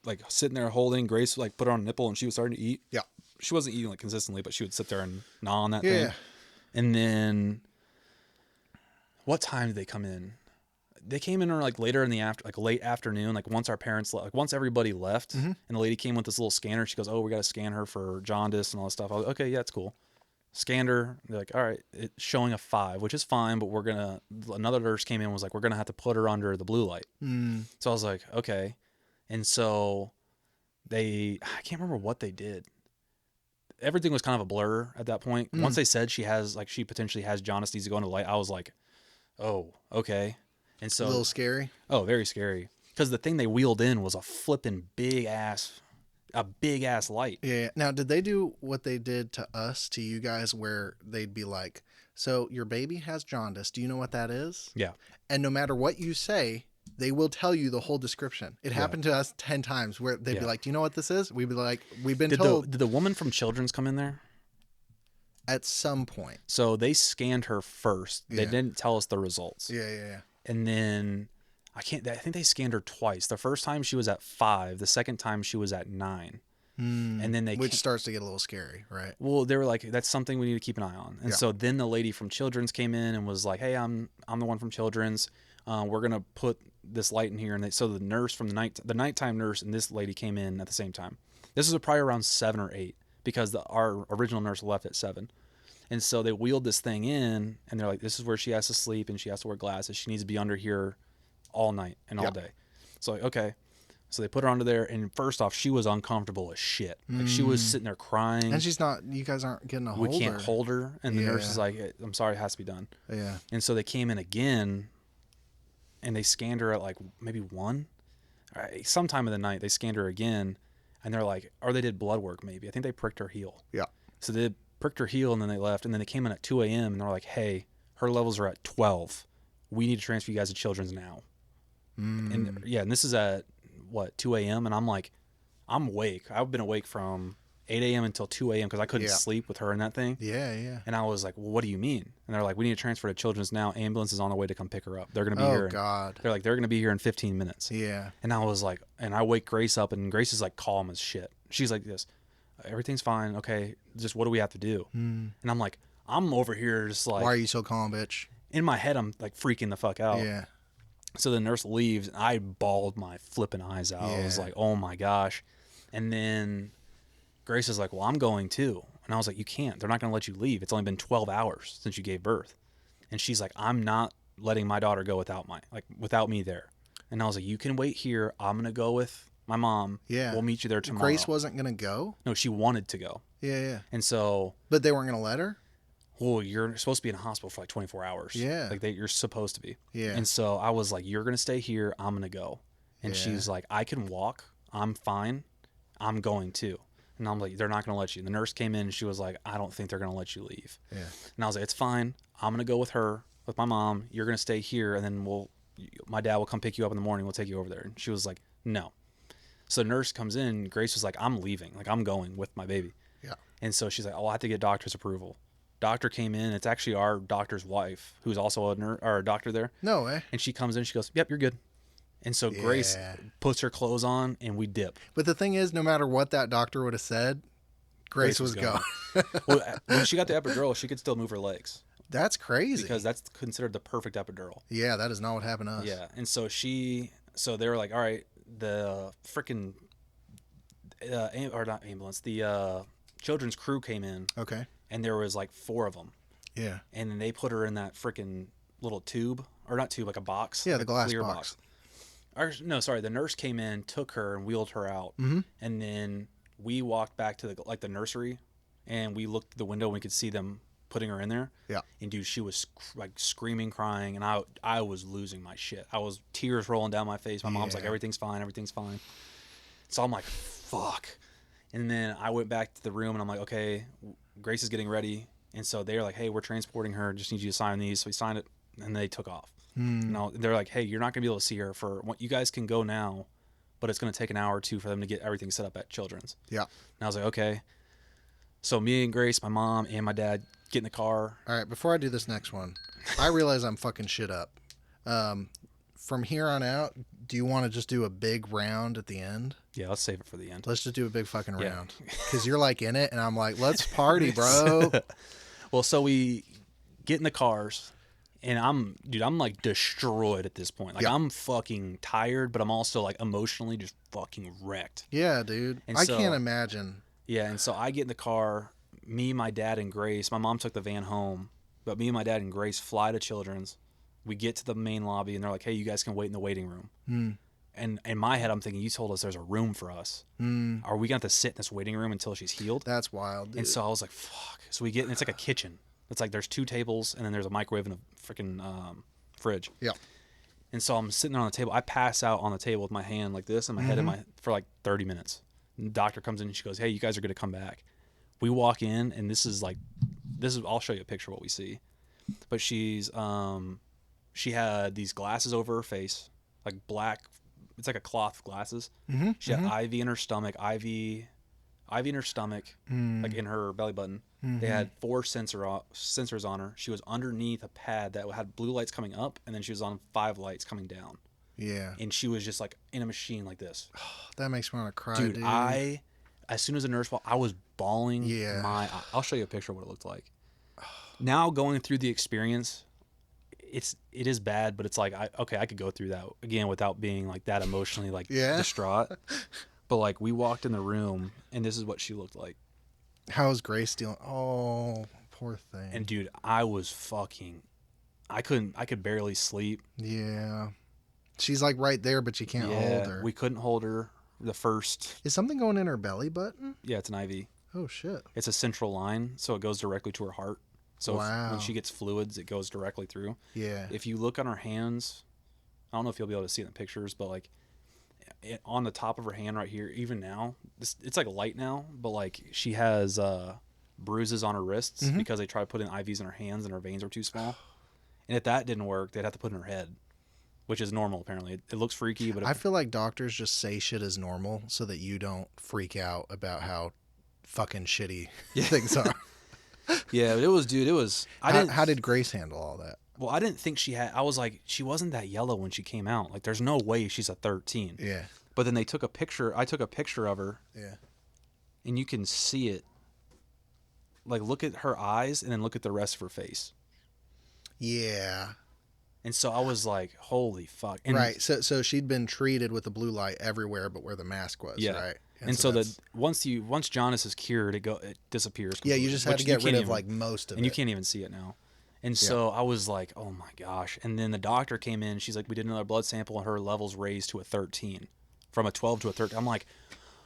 like sitting there holding. Grace like put her on a nipple and she was starting to eat. Yeah. She wasn't eating like consistently, but she would sit there and gnaw on that Yeah. thing. And then what time did they come in? They came in like later in the late afternoon, like once our parents left, like once everybody left, Mm-hmm. and the lady came with this little scanner. She goes, "Oh, we got to scan her for jaundice and all this stuff." I was like, "Okay, yeah, it's cool." Scanned her. They're like, "All right, it's showing a 5, which is fine, but another nurse came in and was like, we're gonna have to put her under the blue light." Mm. So I was like, "Okay," and so I can't remember what they did. Everything was kind of a blur at that point. Once they said she potentially has jaundice, needs to go into light, I was like, "Oh, okay." And so A little scary. oh, very scary. Because the thing they wheeled in was a flipping big ass light. Yeah. Now, did they do what they did to us, to you guys, where they'd be like, "So your baby has jaundice. Do you know what that is?" Yeah. And no matter what you say, they will tell you the whole description. It happened to us 10 times where they'd be Yeah. like, "Do you know what this is?" We'd be like, "We've been Did told the woman from Children's come in there? at some point." So they scanned her first. They Yeah. didn't tell us the results. Yeah, yeah, And then I think they scanned her twice. The first time she was at 5. The second time she was at 9. yeah. And then Which starts to get a little scary, right? well, they were like, that's something we need to keep an eye on. And Yeah. so then the lady from Children's came in and was like, "Hey, I'm the one from Children's. We're gonna put this light in here." And so the nurse from the nighttime nurse and this lady came in at the same time. This was probably around 7 or 8 because our original nurse left at 7. And so they wheeled this thing in, and they're like, "This is where she has to sleep, and she has to wear glasses. She needs to be under here all night and all Yep. day." So like, okay. So they put her onto there, and first off, she was uncomfortable as shit. Like she was sitting there crying. And she's not. You guys aren't getting a hold. We can't hold her, and the nurse Yeah. is like, "I'm sorry, it has to be done." Yeah. And so they came in again, and they scanned her at like maybe 1, sometime in the night. They scanned her again, and they're like, or they did blood work maybe. I think they pricked her heel. Yeah. So they pricked her heel, and then they left, and then they came in at 2 a.m. and they're like, "Hey, her levels are at 12. We need to transfer you guys to Children's now." And yeah, and this is at what 2 a.m. and I'm like, I'm awake. I've been awake from 8 a.m. until 2 a.m. because I couldn't Yeah. sleep with her in that thing. Yeah. Yeah. And I was like, well, what do you mean? And they're like, we need to transfer to Children's now. Ambulance is on the way to come pick her up. They're going to be here. Oh God. They're like, they're going to be here in 15 minutes. Yeah. And I was like, and I wake Grace up, and Grace is like calm as shit. She's like this, everything's fine. Okay. Just what do we have to do? And I'm like, I'm over here just like, Why are you so calm, bitch? in my head, I'm like freaking the fuck out. Yeah. So the nurse leaves, and I bawled my flipping eyes out. I was Yeah. like, oh my gosh. And then Grace is like, well, I'm going too. And I was like, you can't. They're not going to let you leave. It's only been 12 hours since you gave birth. And she's like, I'm not letting my daughter go without me there. And I was like, you can wait here. I'm going to go with my mom. Yeah. We'll meet you there tomorrow. Grace wasn't gonna go. No, she wanted to go. Yeah. Yeah. And so, But they weren't gonna let her. well, you're supposed to be in a hospital for like 24 hours. Yeah. Like you're supposed to be. Yeah. And so I was like, you're going to stay here. I'm going to go. And Yeah. she's like, I can walk. I'm fine. I'm going too. And I'm like, they're not going to let you. And the nurse came in, and she was like, I don't think they're going to let you leave. Yeah. And I was like, it's fine. I'm going to go with her, with my mom. You're going to stay here. And then my dad will come pick you up in the morning. We'll take you over there. And she was like, no. So the nurse comes in. Grace was like, I'm leaving. Like, I'm going with my baby. Yeah. And so she's like, oh, I have to get doctor's approval. Doctor came in. It's actually our doctor's wife, who's also a nurse or a doctor there. No way. And she comes in. She goes, yep, you're good. And so Grace Yeah. puts her clothes on, and we dip. But the thing is, no matter what that doctor would have said, Grace was gone. Well, when she got the epidural, she could still move her legs That's crazy. because that's considered the perfect epidural. Yeah, that is not what happened to us. Yeah. And so they were like, all right, the freaking, or not ambulance, the children's crew came in, Okay. and there was like 4 of them. Yeah. And then they put her in that freaking little tube, or not tube, like a box. Yeah, like the a glass clear box. Or, no, sorry, the nurse came in, took her, and wheeled her out. Mhm. And then we walked back to the nursery, and we looked at the window, and we could see them putting her in there. Yeah. And dude, she was like screaming, crying, and I was losing my shit. I was tears rolling down my face. My mom's like, Yeah. everything's fine, everything's fine. So I'm like, fuck. And then I went back to the room, and I'm like, okay, Grace is getting ready. And so they're like, hey, we're transporting her. Just need you to sign these. So we signed it, and they took off. No, they're like, hey, you're not gonna be able to see her for what you guys can go now, but it's gonna take an hour or 2 for them to get everything set up at Children's. Yeah. And I was like, okay. So me and Grace, my mom and my dad get in the car. All right. Before I do this next one, I realize I'm fucking shit up. From here on out, do you want to just do a big round at the end? Yeah, let's save it for the end. Let's just do a big fucking Yeah. round. Because you're like in it, and I'm like, let's party, bro. Well, so we get in the cars, and I'm like destroyed at this point. Like Yeah. I'm fucking tired, but I'm also like emotionally just fucking wrecked. Yeah, dude. And I so- can't imagine. Yeah, and so I get in the car. Me, my dad, and Grace. My mom took the van home, but me and my dad and Grace fly to Children's. We get to the main lobby, and they're like, "Hey, you guys can wait in the waiting room." And in my head, I'm thinking, "You told us there's a room for us. Are we going to have to sit in this waiting room until she's healed?" That's wild, dude. And so I was like, "Fuck!" So we get, and it's like a kitchen. It's like there's 2 tables, and then there's a microwave and a freaking fridge. Yeah. And so I'm sitting there on the table. I pass out on the table with my hand like this and my head in Mm-hmm. for like 30 minutes. And the doctor comes in and she goes, "Hey, you guys are going to come back." We walk in, and this is I'll show you a picture of what we see. But she had these glasses over her face, like black. It's like a cloth glasses. Mm-hmm. She had IV in her stomach, IV in her stomach, Mm. like in her belly button. Mm-hmm. They had 4 sensors on her. She was underneath a pad that had blue lights coming up, and then she was on 5 lights coming down. Yeah. And she was just like in a machine like this. That makes me want to cry, Dude, dude. as soon as the nurse walked, I was bawling Yeah. I'll show you a picture of what it looked like. Now going through the experience, it is bad, but it's like I could go through that again without being like that emotionally like Yeah. distraught. But like we walked in the room, and this is what she looked like. How is Grace dealing? Oh, poor thing. And dude, I could barely sleep. Yeah. She's like right there, but you can't hold her. we couldn't hold her the first. Is something going in her belly button? Yeah, it's an IV. Oh shit. It's a central line, so it goes directly to her heart. So Wow. when she gets fluids, it goes directly through. Yeah. If you look on her hands, I don't know if you'll be able to see it in the pictures, but like on the top of her hand right here, even now, it's like light now, but like she has bruises on her wrists because they tried to put in IVs in her hands and her veins are too small. And if that didn't work, they'd have to put it in her head, which is normal apparently. It looks freaky, but I feel like doctors just say shit is normal so that you don't freak out about how fucking shitty things are. yeah, but it was. How did Grace handle all that? Well, I didn't think she had. I was like, she wasn't that yellow when she came out. Like, there's no way she's a 13. Yeah. But then they took a picture. I took a picture of her. Yeah. And you can see it. Like, look at her eyes and then look at the rest of her face. Yeah. And so I was like, holy fuck. And right. So she'd been treated with the blue light everywhere but where the mask was, Yeah. right? And so that once jaundice is cured, it disappears yeah, completely, you just had which to get rid can't of even- like most of and it. you can't even see it now. And so I was like, oh my gosh. And then the doctor came in. She's like, we did another blood sample and her levels raised to a 13 from a 12 to a 13. I'm like,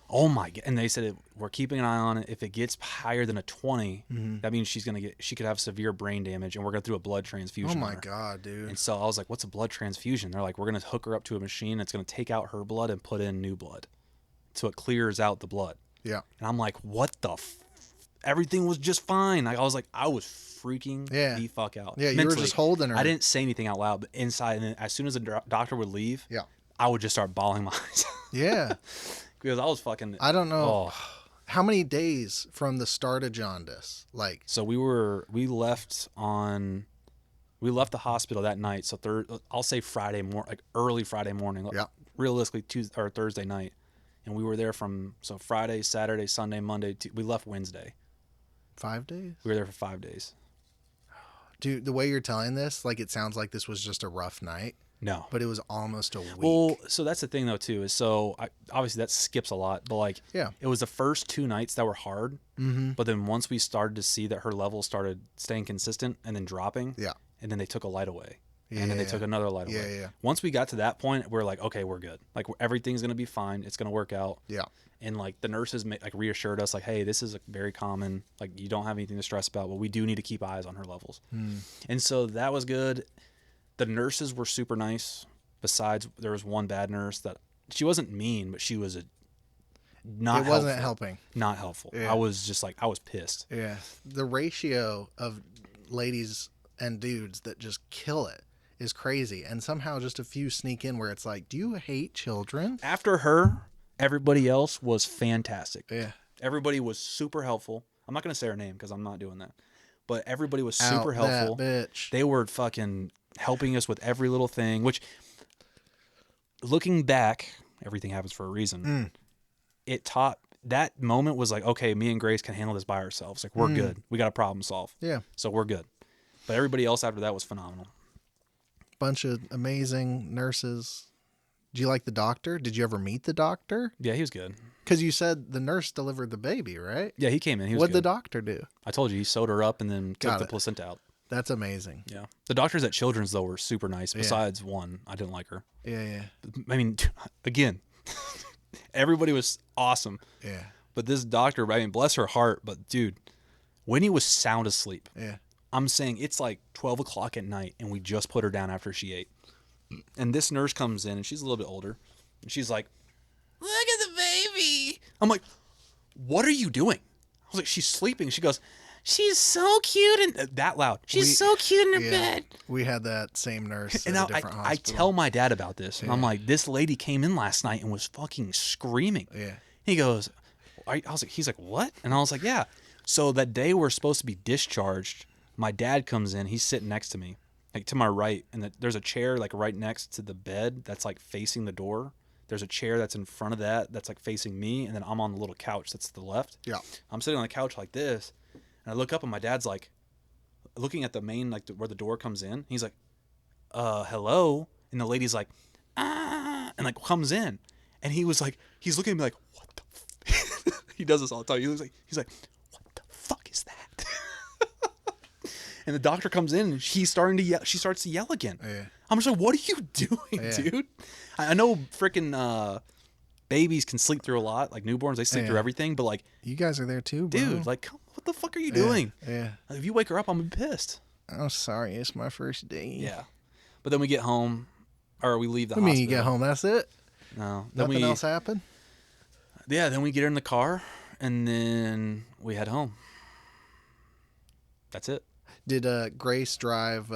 oh my God. And they said, we're keeping an eye on it. If it gets higher than a 20, that means she could have severe brain damage and we're going to do a blood transfusion. Oh on my her. God, dude. And so I was like, what's a blood transfusion? They're like, we're going to hook her up to a machine that's going to take out her blood and put in new blood. So it clears out the blood. Yeah. And I'm like, what the everything was just fine. Like I was freaking the fuck out. Yeah, you mentally. were just holding her. I didn't say anything out loud, but inside, and then as soon as the doctor would leave, Yeah. I would just start bawling my eyes out. Yeah. Because I was fucking. I don't know. Oh. How many days from the start of jaundice? Like, So we left the hospital that night. So I'll say Friday morning, like early Friday morning. Yeah. Realistically Tuesday or Thursday night, and we were there from Friday, Saturday, Sunday, Monday. We left Wednesday. 5 days? We were there for 5 days. Dude, the way you're telling this, like, it sounds like this was just a rough night, No. but it was almost a week. Well, so that's the thing though too is obviously that skips a lot, but like Yeah. it was the first 2 nights that were hard, but then once we started to see that her levels started staying consistent and then dropping, Yeah. and then they took a light away, and then they Yeah. took another light Yeah, away. yeah. Once we got to that point, we're like, okay, we're good. Like everything's gonna be fine. It's gonna work out. Yeah. And like the nurses reassured us like, hey, this is very common. Like you don't have anything to stress about, but we do need to keep eyes on her levels. And so that was good. The nurses were super nice. Besides, there was one bad nurse that she wasn't mean, but she was not. It wasn't helpful. helping. Not helpful. Yeah. I was just like, I was pissed. Yeah. The ratio of ladies and dudes that just kill it is crazy. And somehow just a few sneak in where it's like, do you hate children? After her, everybody else was fantastic. Yeah. Everybody was super helpful. I'm not gonna say her name because I'm not doing that. But everybody was super Out helpful. That bitch. They were fucking helping us with every little thing, which looking back, everything happens for a reason. It taught that moment was like, okay, me and Grace can handle this by ourselves. Like we're good. We got a problem solved. Yeah. So we're good. But everybody else after that was phenomenal. Bunch of amazing nurses. Do you like the doctor? Did you ever meet the doctor? Yeah, he was good. Because you said the nurse delivered the baby, right? Yeah, he came in. He was What'd the good. doctor do? I told you he sewed her up and then took Got the it. placenta out. That's amazing. Yeah. The doctors at Children's though were super nice. Besides one, I didn't like her. Yeah, yeah, I mean, again, everybody was awesome. yeah, But this doctor, I mean, bless her heart, but dude, Winnie was sound asleep. yeah. I'm saying it's like 12 o'clock at night and we just put her down after she ate. And this nurse comes in and she's a little bit older. And she's like, look at the baby. I'm like, what are you doing? I was like, she's sleeping. She goes, she's so cute. And that loud. She's so cute in her bed. We had that same nurse And at now a different I hospital. tell my dad about this. And I'm like, this lady came in last night and was fucking screaming. Yeah. He goes, I was like, he's like, what? And I was like, yeah. So that day we're supposed to be discharged, my dad comes in. He's sitting next to me, like to my right. And there's a chair like right next to the bed that's like facing the door. There's a chair that's in front of that's like facing me. And then I'm on the little couch that's to the left. Yeah. I'm sitting on the couch like this. And I look up and my dad's like looking at the main, like where the door comes in. He's like, hello. And the lady's like, and like comes in. And he was like, he's looking at me like, what the He does this all the time. He's like, what the fuck is that? And the doctor comes in and she's starting to yell. She starts to yell again. Yeah. I'm just like, what are you doing, Yeah. dude? I know freaking babies can sleep through a lot. Like newborns, they sleep through Yeah. everything. But like, You guys are there too, bro. dude, like, what the fuck are you doing? Yeah. Like, if you wake her up, I'm gonna be pissed. I'm sorry. It's my first day. Yeah. But then we get home, or we leave the I hospital. mean, you get home. That's it. No. Then Nothing we, else happened. Yeah. Then we get her in the car, and then we head home. That's it. Did Grace drive?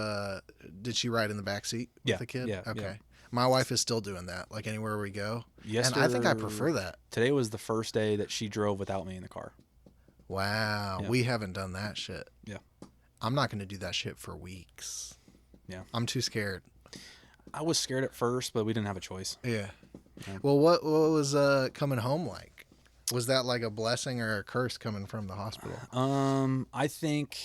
Did she ride in the back seat with Yeah, the kid? yeah, Okay. yeah. My wife is still doing that. Like anywhere we go. Yes. And I think I prefer that. Today was the first day that she drove without me in the car. Wow. Yeah. We haven't done that shit. Yeah. I'm not going to do that shit for weeks. Yeah. I'm too scared. I was scared at first, but we didn't have a choice. Yeah. Yeah. Well, what was coming home like? Was that like a blessing or a curse coming from the hospital? I think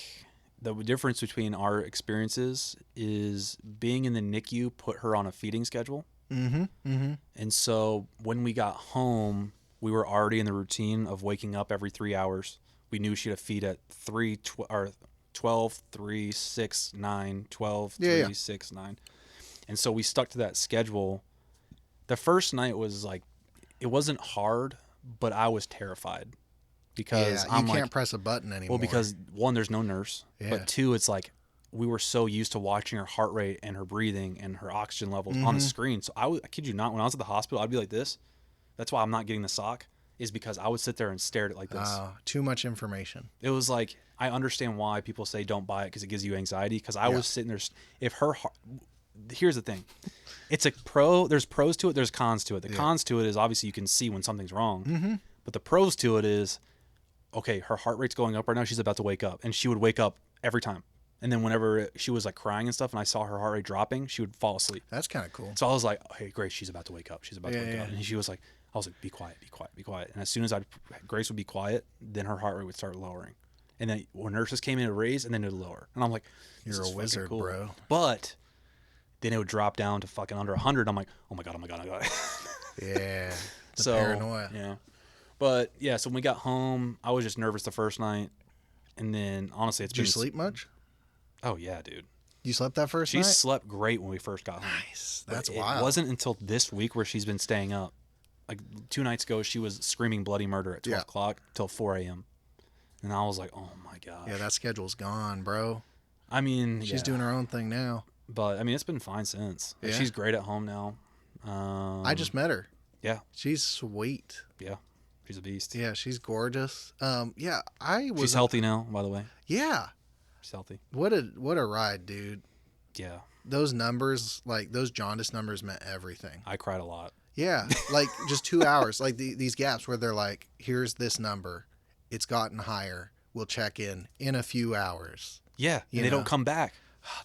the difference between our experiences is being in the NICU put her on a feeding schedule. Mm-hmm. Mm-hmm. And so when we got home, we were already in the routine of waking up every 3 hours. We knew she had to feed at 12, 3, 6, 9, 12, 3, Yeah. 6, 9. And so we stuck to that schedule. The first night was like, it wasn't hard, but I was terrified because Yeah, I'm you can't like, press a button anymore. well, because one, there's no nurse, Yeah. but two, it's like we were so used to watching her heart rate and her breathing and her oxygen levels on the screen. So I kid you not, when I was at the hospital, I'd be like this. That's why I'm not getting the sock, is because I would sit there and stare at it like this. Too much information. It was like, I understand why people say don't buy it because it gives you anxiety. Because I was sitting there, if her heart, here's the thing, it's a pro. There's pros to it. There's cons to it. The cons to it is obviously you can see when something's wrong. But the pros to it is, okay, her heart rate's going up right now. She's about to wake up, and she would wake up every time. And then whenever she was like crying and stuff, and I saw her heart rate dropping, she would fall asleep. That's kind of cool. So I was like, hey, Grace, she's about to wake up. She's about to wake Yeah, up. yeah. And she was like, I was like, be quiet, be quiet, be quiet. And as soon as Grace would be quiet, then her heart rate would start lowering. And then when nurses came in, it would raise and then it would lower. And I'm like, this You're is a fucking wizard, cool. bro. But then it would drop down to fucking under 100. I'm like, oh my God, oh my God, oh my God. Yeah. The So, paranoia. yeah. But yeah, so when we got home, I was just nervous the first night. And then honestly, it's Did you been sleep much? Oh yeah, dude. You slept that first She night? slept great when we first got home. Nice. But That's it wild. wasn't until this week where she's been staying up. Like 2 nights ago, she was screaming bloody murder at 12 Yeah. o'clock till 4 a.m. And I was like, oh my gosh. Yeah, that schedule's gone, bro. I mean, She's yeah. doing her own thing now. But I mean, it's been fine since. Like, Yeah. she's great at home now. I just met her. Yeah, She's sweet. yeah. She's a beast. Yeah, she's gorgeous. Yeah, I was. She's healthy now, by the way. Yeah, She's healthy. what a ride, dude. Yeah. Those numbers, like those jaundice numbers, meant everything. I cried a lot. Yeah, like just 2 hours, like these gaps where they're like, "Here's this number, it's gotten higher. We'll check in a few hours." Yeah. You And they know. don't come back.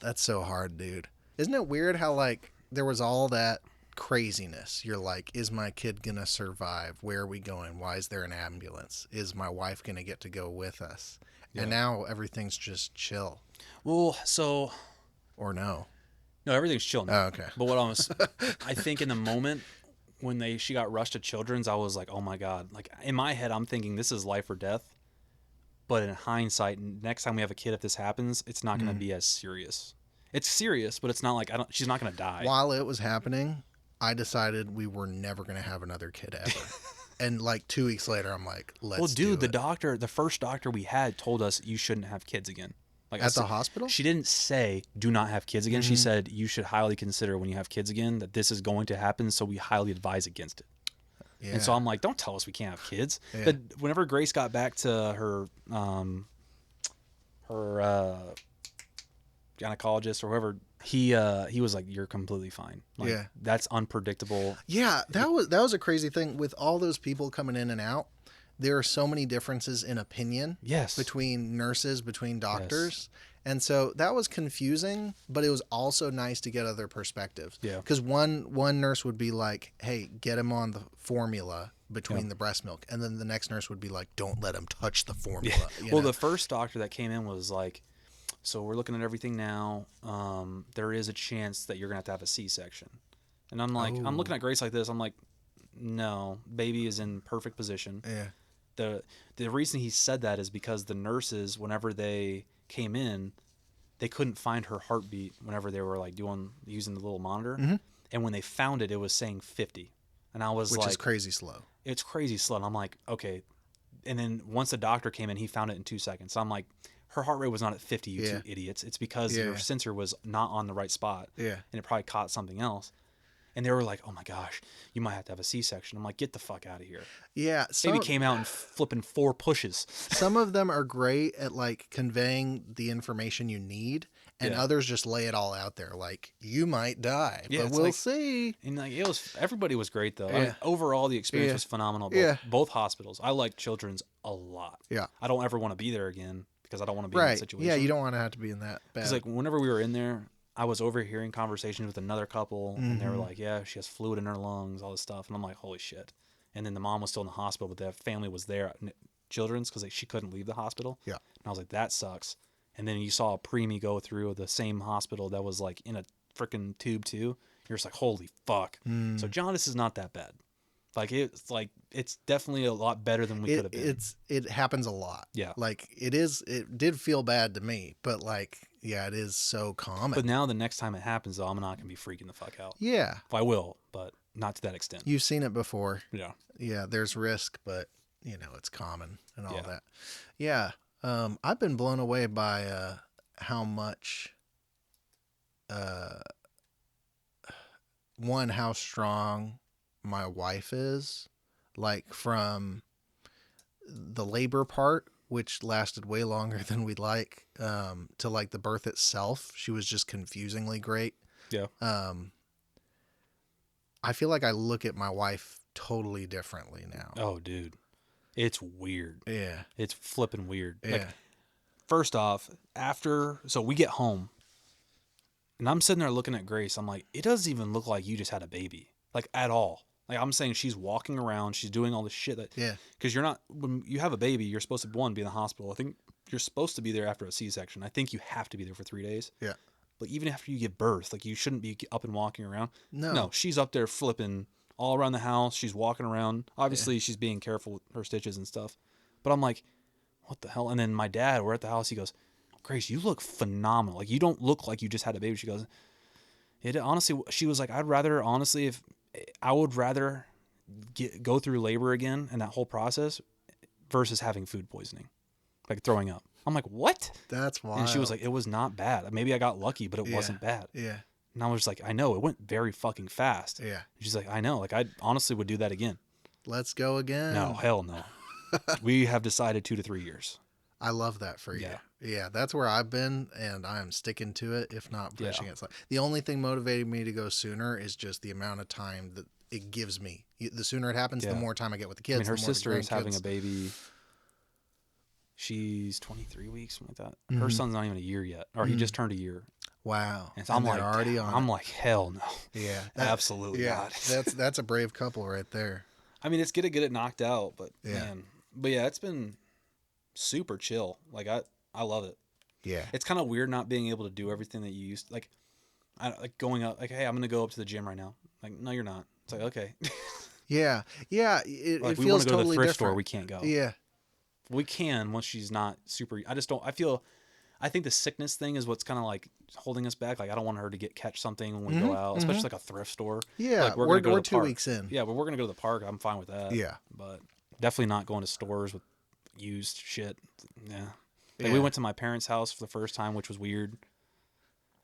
That's so hard, dude. Isn't it weird how like there was all that craziness? You're like, is my kid gonna survive? Where are we going? Why is there an ambulance? Is my wife gonna get to go with us? Yeah. And now everything's just chill, Well, so, or no? no, everything's chill now. Oh, okay. But what I think in the moment when she got rushed to Children's, I was like, oh my God. Like in my head, I'm thinking this is life or death. But in hindsight, next time we have a kid, if this happens, it's not going to be as serious. It's serious, but it's not like she's not going to die. While it was happening, I decided we were never gonna have another kid ever. And like 2 weeks later, I'm like, let's. Well, dude, do it. the first doctor we had told us you shouldn't have kids again. Like At the hospital? She didn't say do not have kids again. She said you should highly consider when you have kids again that this is going to happen. So we highly advise against it. Yeah. And so I'm like, don't tell us we can't have kids. Yeah. But whenever Grace got back to her gynecologist or whoever, he was like, you're completely fine. Like, Yeah. that's unpredictable. Yeah, that was a crazy thing with all those people coming in and out. There are so many differences in opinion Yes. between nurses, between doctors. And so that was confusing, but it was also nice to get other perspectives. Yeah. Because one nurse would be like, hey, get him on the formula between the breast milk. And then the next nurse would be like, don't let him touch the formula. you Well, know? the first doctor that came in was like, so we're looking at everything now. There is a chance that you're going to have a C-section. And I'm like, I'm looking at Grace like this. I'm like, no, baby is in perfect position. Yeah. The reason he said that is because the nurses, whenever they came in, they couldn't find her heartbeat whenever they were like using the little monitor. Mhm. And when they found it, it was saying 50. And I was Which like, is crazy slow. it's crazy slow. And I'm like, okay. And then once the doctor came in, he found it in 2 seconds. So I'm like, her heart rate was not at 50, you Yeah. two idiots. It's because Yeah. your sensor was not on the right spot. Yeah. And it probably caught something else. And they were like, oh my gosh, you might have to have a C-section. I'm like, get the fuck out of here. Yeah. Baby came out and flipping 4 pushes. Some of them are great at like conveying the information you need, and Yeah. others just lay it all out there. Like, you might die, Yeah, but it's we'll like- see. And like everybody was great though. I Yeah. mean, overall, the experience Yeah. was phenomenal. Yeah. Both hospitals. I like Children's a lot. Yeah. I don't ever want to be there again because I don't want to be in that Right. situation. Yeah. You don't want to have to be in that bad. Because like whenever we were in there, I was overhearing conversations with another couple, and they were Mhm. like, "Yeah, she has fluid in her lungs, all this stuff," and I'm like, "Holy shit!" And then the mom was still in the hospital, but the family was there at Children's because she couldn't leave the hospital. Yeah. And I was like, "That sucks." And then you saw a preemie go through the same hospital that was like in a freaking tube too. You're just like, "Holy fuck!" Mm. So jaundice is not that bad. It's definitely a lot better than we could have been. It happens a lot. Yeah. Like it did feel bad to me, but like, yeah, it is so common. But now the next time it happens, though, I'm not gonna be freaking the fuck out. Yeah. I will, but not to that extent. You've seen it before. Yeah. Yeah, there's risk, but it's common and all Yeah. that. Yeah. I've been blown away by how much how strong my wife is, like from the labor part, which lasted way longer than we'd like, to like the birth itself. She was just confusingly great. Yeah. I feel like I look at my wife totally differently now. Oh, dude. It's weird. Yeah. It's flipping weird. Yeah. Like, first off, so we get home, and I'm sitting there looking at Grace. I'm like, it doesn't even look like you just had a baby, like at all. Like I'm saying, she's walking around, she's doing all this shit Yeah. because when you have a baby, you're supposed to be in the hospital. I think you're supposed to be there after a C-section. I think you have to be there for 3 days. Yeah. But even after you give birth, like you shouldn't be up and walking around. No. No, she's up there flipping all around the house. She's walking around. Obviously, she's being careful with her stitches and stuff. But I'm like, what the hell? And then my dad, we're at the house. He goes, Grace, you look phenomenal. Like, you don't look like you just had a baby. She goes, honestly, she was like, I would rather go through labor again and that whole process versus having food poisoning, like throwing up. I'm like, what? That's wild. And she was like, it was not bad. Maybe I got lucky, but it wasn't bad. Yeah. And I was just like, I know, it went very fucking fast. Yeah. She's like, I know. Like, I honestly would do that again. Let's go again. No, hell no. We have decided 2 to 3 years. I love that for you. Yeah. Yeah, that's where I've been, and I am sticking to it, if not pushing Yeah. it. The only thing motivating me to go sooner is just the amount of time that it gives me. The sooner it happens, the Yeah. more time I get with the I kids. mean, her the more the sister is having grandkids. a baby. She's 23 weeks, something like that. Her Mhm. son's not even a year yet, or he Mhm. just turned a year. Wow. And so I'm they're like, already on. I'm it. like, hell no. Yeah. Absolutely Yeah. not. That's a brave couple right there. I mean, it's good to get it knocked out, but Yeah. man. But yeah, it's been super chill. Like, I love it. Yeah. It's kind of weird not being able to do everything that you used. Like going up, like, hey, I'm going to go up to the gym right now. Like, no, you're not. It's like, okay. Yeah. Yeah. It, Like, it we feels want to go to the totally thrift different. store. We can't go. Yeah. We can once she's not super. I think the sickness thing is what's kind of like holding us back. Like, I don't want her to catch something when we go out, especially like a thrift store. Yeah. Like, we're gonna go to the 2 park. weeks in. Yeah, but we're gonna go to the park. I'm fine with that. Yeah. But definitely not going to stores with used shit. Yeah. Like, Yeah. we went to my parents' house for the first time, which was weird.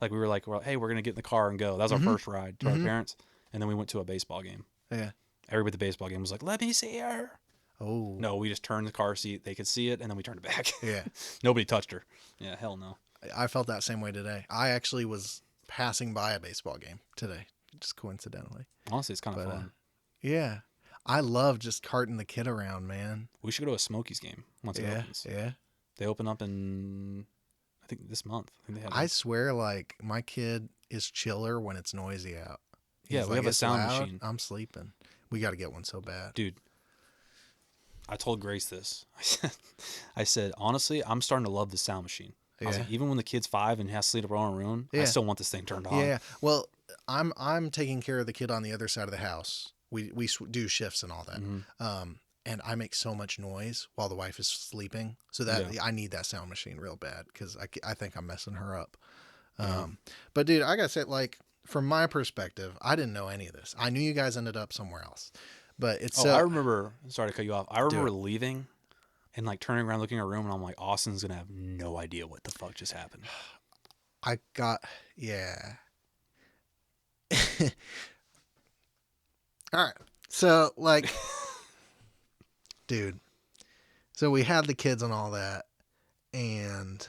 Like, we were like, hey, we're gonna get in the car and go. That was our first ride to our parents, and then we went to a baseball game. Yeah. Everybody at the baseball game was like, let me see her. Oh. No, we just turned the car seat. They could see it, and then we turned it back. Yeah. Nobody touched her. Yeah, hell no. I felt that same way today. I actually was passing by a baseball game today, just coincidentally. Honestly, it's kind of But, fun. Yeah. I love just carting the kid around, man. We should go to a Smokies game once it Yeah. opens. Yeah. They open up in, I think, this month. I think they have. I swear, like, my kid is chiller when it's noisy out. Yeah, He's we have a "It's sound loud, machine." I'm sleeping. We got to get one so bad. Dude, I told Grace this. I said, honestly, I'm starting to love the sound machine. I was Yeah. like, even when the kid's 5 and has to sleep in her own room, I Yeah. still want this thing turned on. Yeah. Well, I'm taking care of the kid on the other side of the house. We do shifts and all that. Mhm. and I make so much noise while the wife is sleeping. So that I need that sound machine real bad because I think I'm messing her up. But dude, I gotta say, like, from my perspective, I didn't know any of this. I knew you guys ended up somewhere else, but it's I remember. Sorry to cut you off. I remember leaving and like turning around, looking at our room, and I'm like, Austin's gonna have no idea what the fuck just happened. I got yeah. All right, so like, dude, so we had the kids and all that, and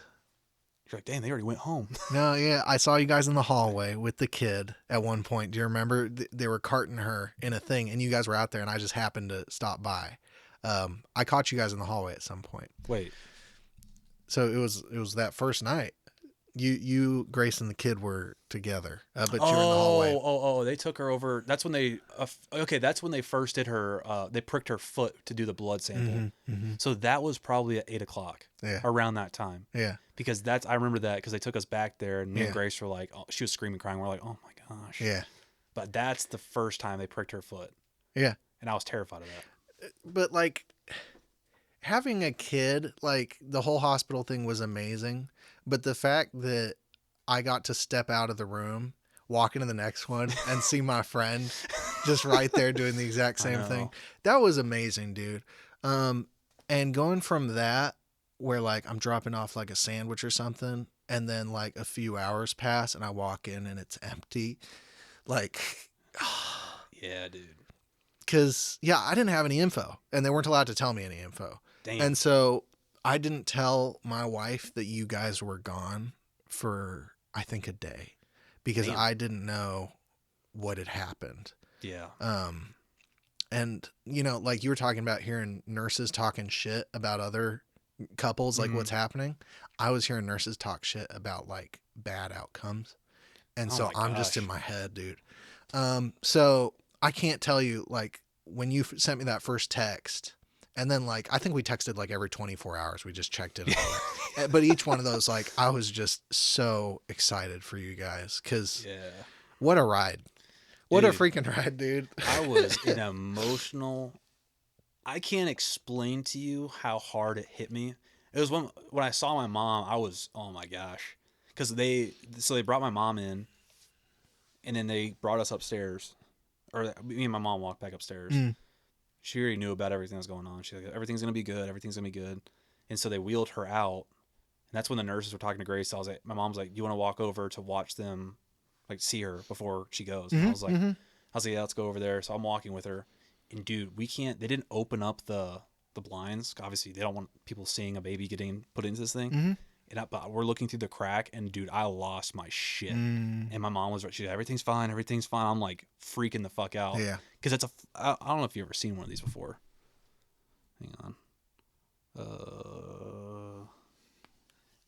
You're like, damn, they already went home. no, yeah, I saw you guys in the hallway with the kid at one point. Do you remember? They were carting her in a thing, and you guys were out there, and I just happened to stop by. I caught you guys in the hallway at some point. Wait. So it was that first night. You, Grace, and the kid were together, but you were in the hallway. Oh, they took her over. That's when they, that's when they first did her, they pricked her foot to do the blood sample. So that was probably at 8:00. Yeah. Around that time. Yeah. Because I remember that because they took us back there and me and Grace were like, oh, she was screaming, crying. We're like, oh my gosh. Yeah. But that's the first time they pricked her foot. Yeah. And I was terrified of that. But like having a kid, like the whole hospital thing was amazing. But the fact that I got to step out of the room, walk into the next one, and see my friend just right there doing the exact same thing, that was amazing, dude. And going from that, where like I'm dropping off like a sandwich or something, and then like a few hours pass and I walk in and it's empty, like, yeah, dude. Because I didn't have any info, and they weren't allowed to tell me any info. Damn. And so I didn't tell my wife that you guys were gone for, I think, a day, because I didn't know what had happened. Yeah. And you know, like you were talking about hearing nurses talking shit about other couples, like what's happening. I was hearing nurses talk shit about like bad outcomes. And so I'm just in my head, dude. So I can't tell you, like, when you sent me that first text, and then like I think we texted like every 24 hours. We just checked it all. But each one of those, like, I was just so excited for you guys, because what a ride. What a freaking ride, dude. I was an emotional. I can't explain to you how hard it hit me. It was when I saw my mom, I was, oh my gosh. Because they brought my mom in, and then they brought us upstairs. Or me and my mom walked back upstairs. She already knew about everything that was going on. She's like, everything's going to be good. Everything's going to be good. And so they wheeled her out. And that's when the nurses were talking to Grace. I was like, my mom's like, you want to walk over to watch them, like, see her before she goes? And I was like, yeah, let's go over there. So I'm walking with her. And dude, they didn't open up the blinds. Obviously, they don't want people seeing a baby getting put into this thing. But we're looking through the crack, and dude, I lost my shit. And my mom was right. She's like, everything's fine. I'm like freaking the fuck out. Yeah. Because I don't know if you've ever seen one of these before. Hang on.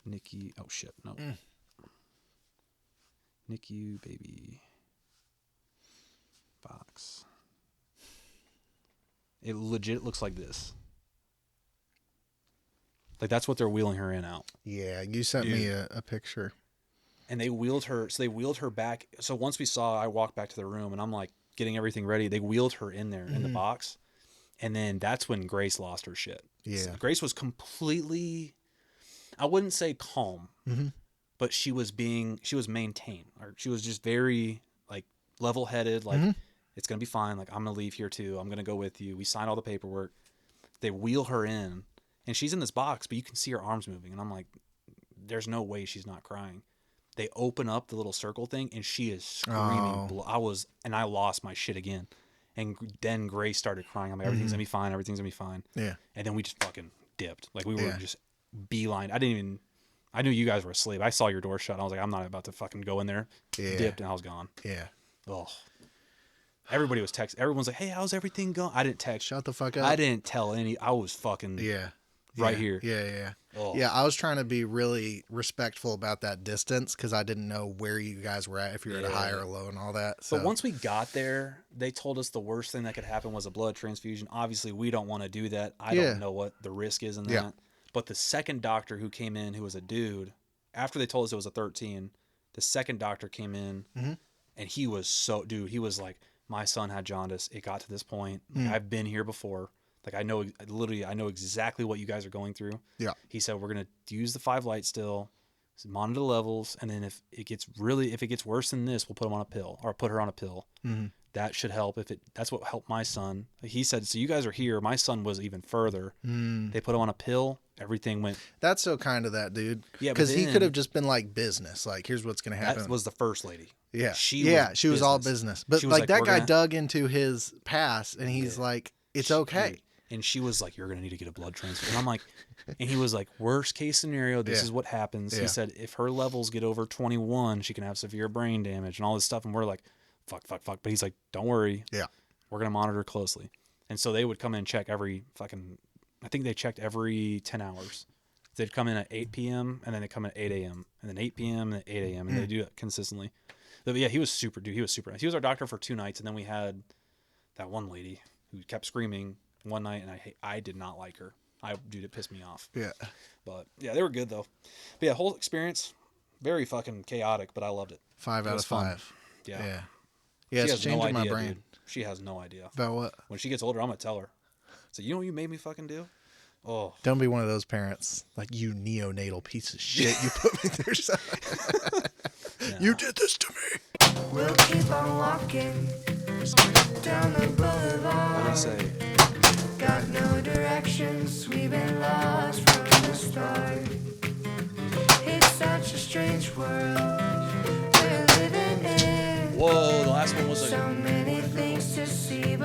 Nikki. Oh shit. No. NICU baby box. It legit looks like this. Like, that's what they're wheeling her in out. Yeah, you sent me a picture. And they wheeled her. So they wheeled her back. So once I walked back to the room, and I'm like getting everything ready. They wheeled her in there in the box. And then that's when Grace lost her shit. Yeah. So Grace was completely, I wouldn't say calm, but she was maintained. Or she was just very like level-headed. Like, it's going to be fine. Like, I'm going to leave here too. I'm going to go with you. We signed all the paperwork. They wheel her in. And she's in this box, but you can see her arms moving. And I'm like, there's no way she's not crying. They open up the little circle thing, and she is screaming. I lost my shit again. And then Grace started crying. I'm like, everything's going to be fine. Everything's going to be fine. Yeah. And then we just fucking dipped. Like, we were just beeline. I knew you guys were asleep. I saw your door shut. I was like, I'm not about to fucking go in there. Yeah. Dipped, and I was gone. Yeah. Oh. Everybody was texting. Everyone's like, hey, how's everything going? I didn't text. Shut the fuck up. I didn't tell any. I was fucking... Yeah. Right here. Yeah. Oh. Yeah, I was trying to be really respectful about that distance because I didn't know where you guys were at, if you were at a high or a low and all that. So. But once we got there, they told us the worst thing that could happen was a blood transfusion. Obviously, we don't want to do that. I don't know what the risk is in that. Yeah. But the second doctor who came in, who was a dude, after they told us it was a 13, the second doctor came in, and he was he was like, my son had jaundice. It got to this point. I've been here before. Like I know exactly what you guys are going through. Yeah. He said we're gonna use the 5 light still, monitor the levels, and then if it gets worse than this, we'll put him on a pill or put her on a pill. Mm-hmm. That should help. That's what helped my son. He said, so you guys are here. My son was even further. They put him on a pill. Everything went. That's so kind of that dude. Yeah, because he then- could have just been like business. Like, here's what's gonna happen. That was the first lady. Yeah, She was all business. But She was like like, that "We're guy gonna-" dug into his past, and he's like, "It's okay." Dude. And she was like, you're going to need to get a blood transfer. And I'm like, and he was like, worst case scenario, this Yeah. is what happens. Yeah. He said, if her levels get over 21, she can have severe brain damage and all this stuff. And we're like, fuck. But he's like, don't worry. Yeah. We're going to monitor closely. And so they would come in and check I think they checked every 10 hours. They'd come in at 8 p.m. and then they come in at 8 a.m. and then 8 p.m. and then 8 a.m. And they do it consistently. But yeah, he was super nice. He was our doctor for 2 nights. And then we had that one lady who kept screaming one night, and I did not like her. Dude, it pissed me off. Yeah. But yeah, they were good though. But yeah, whole experience, very fucking chaotic, but I loved it. 5 It out was of fun. 5. Yeah. Yeah. She Yeah, it's has no changing my idea, brain. dude. She has no idea. About what? When she gets older, I'm gonna tell her. So you know what you made me fucking do? Oh, Don't be one of those parents. Like, you neonatal piece of shit. You put me through something. You did this to me. We'll keep on walking down the what did I boulevard. say? Got no directions, we've been lost from the start. It's such a strange world we're living in. Whoa, the last one was So many things to see,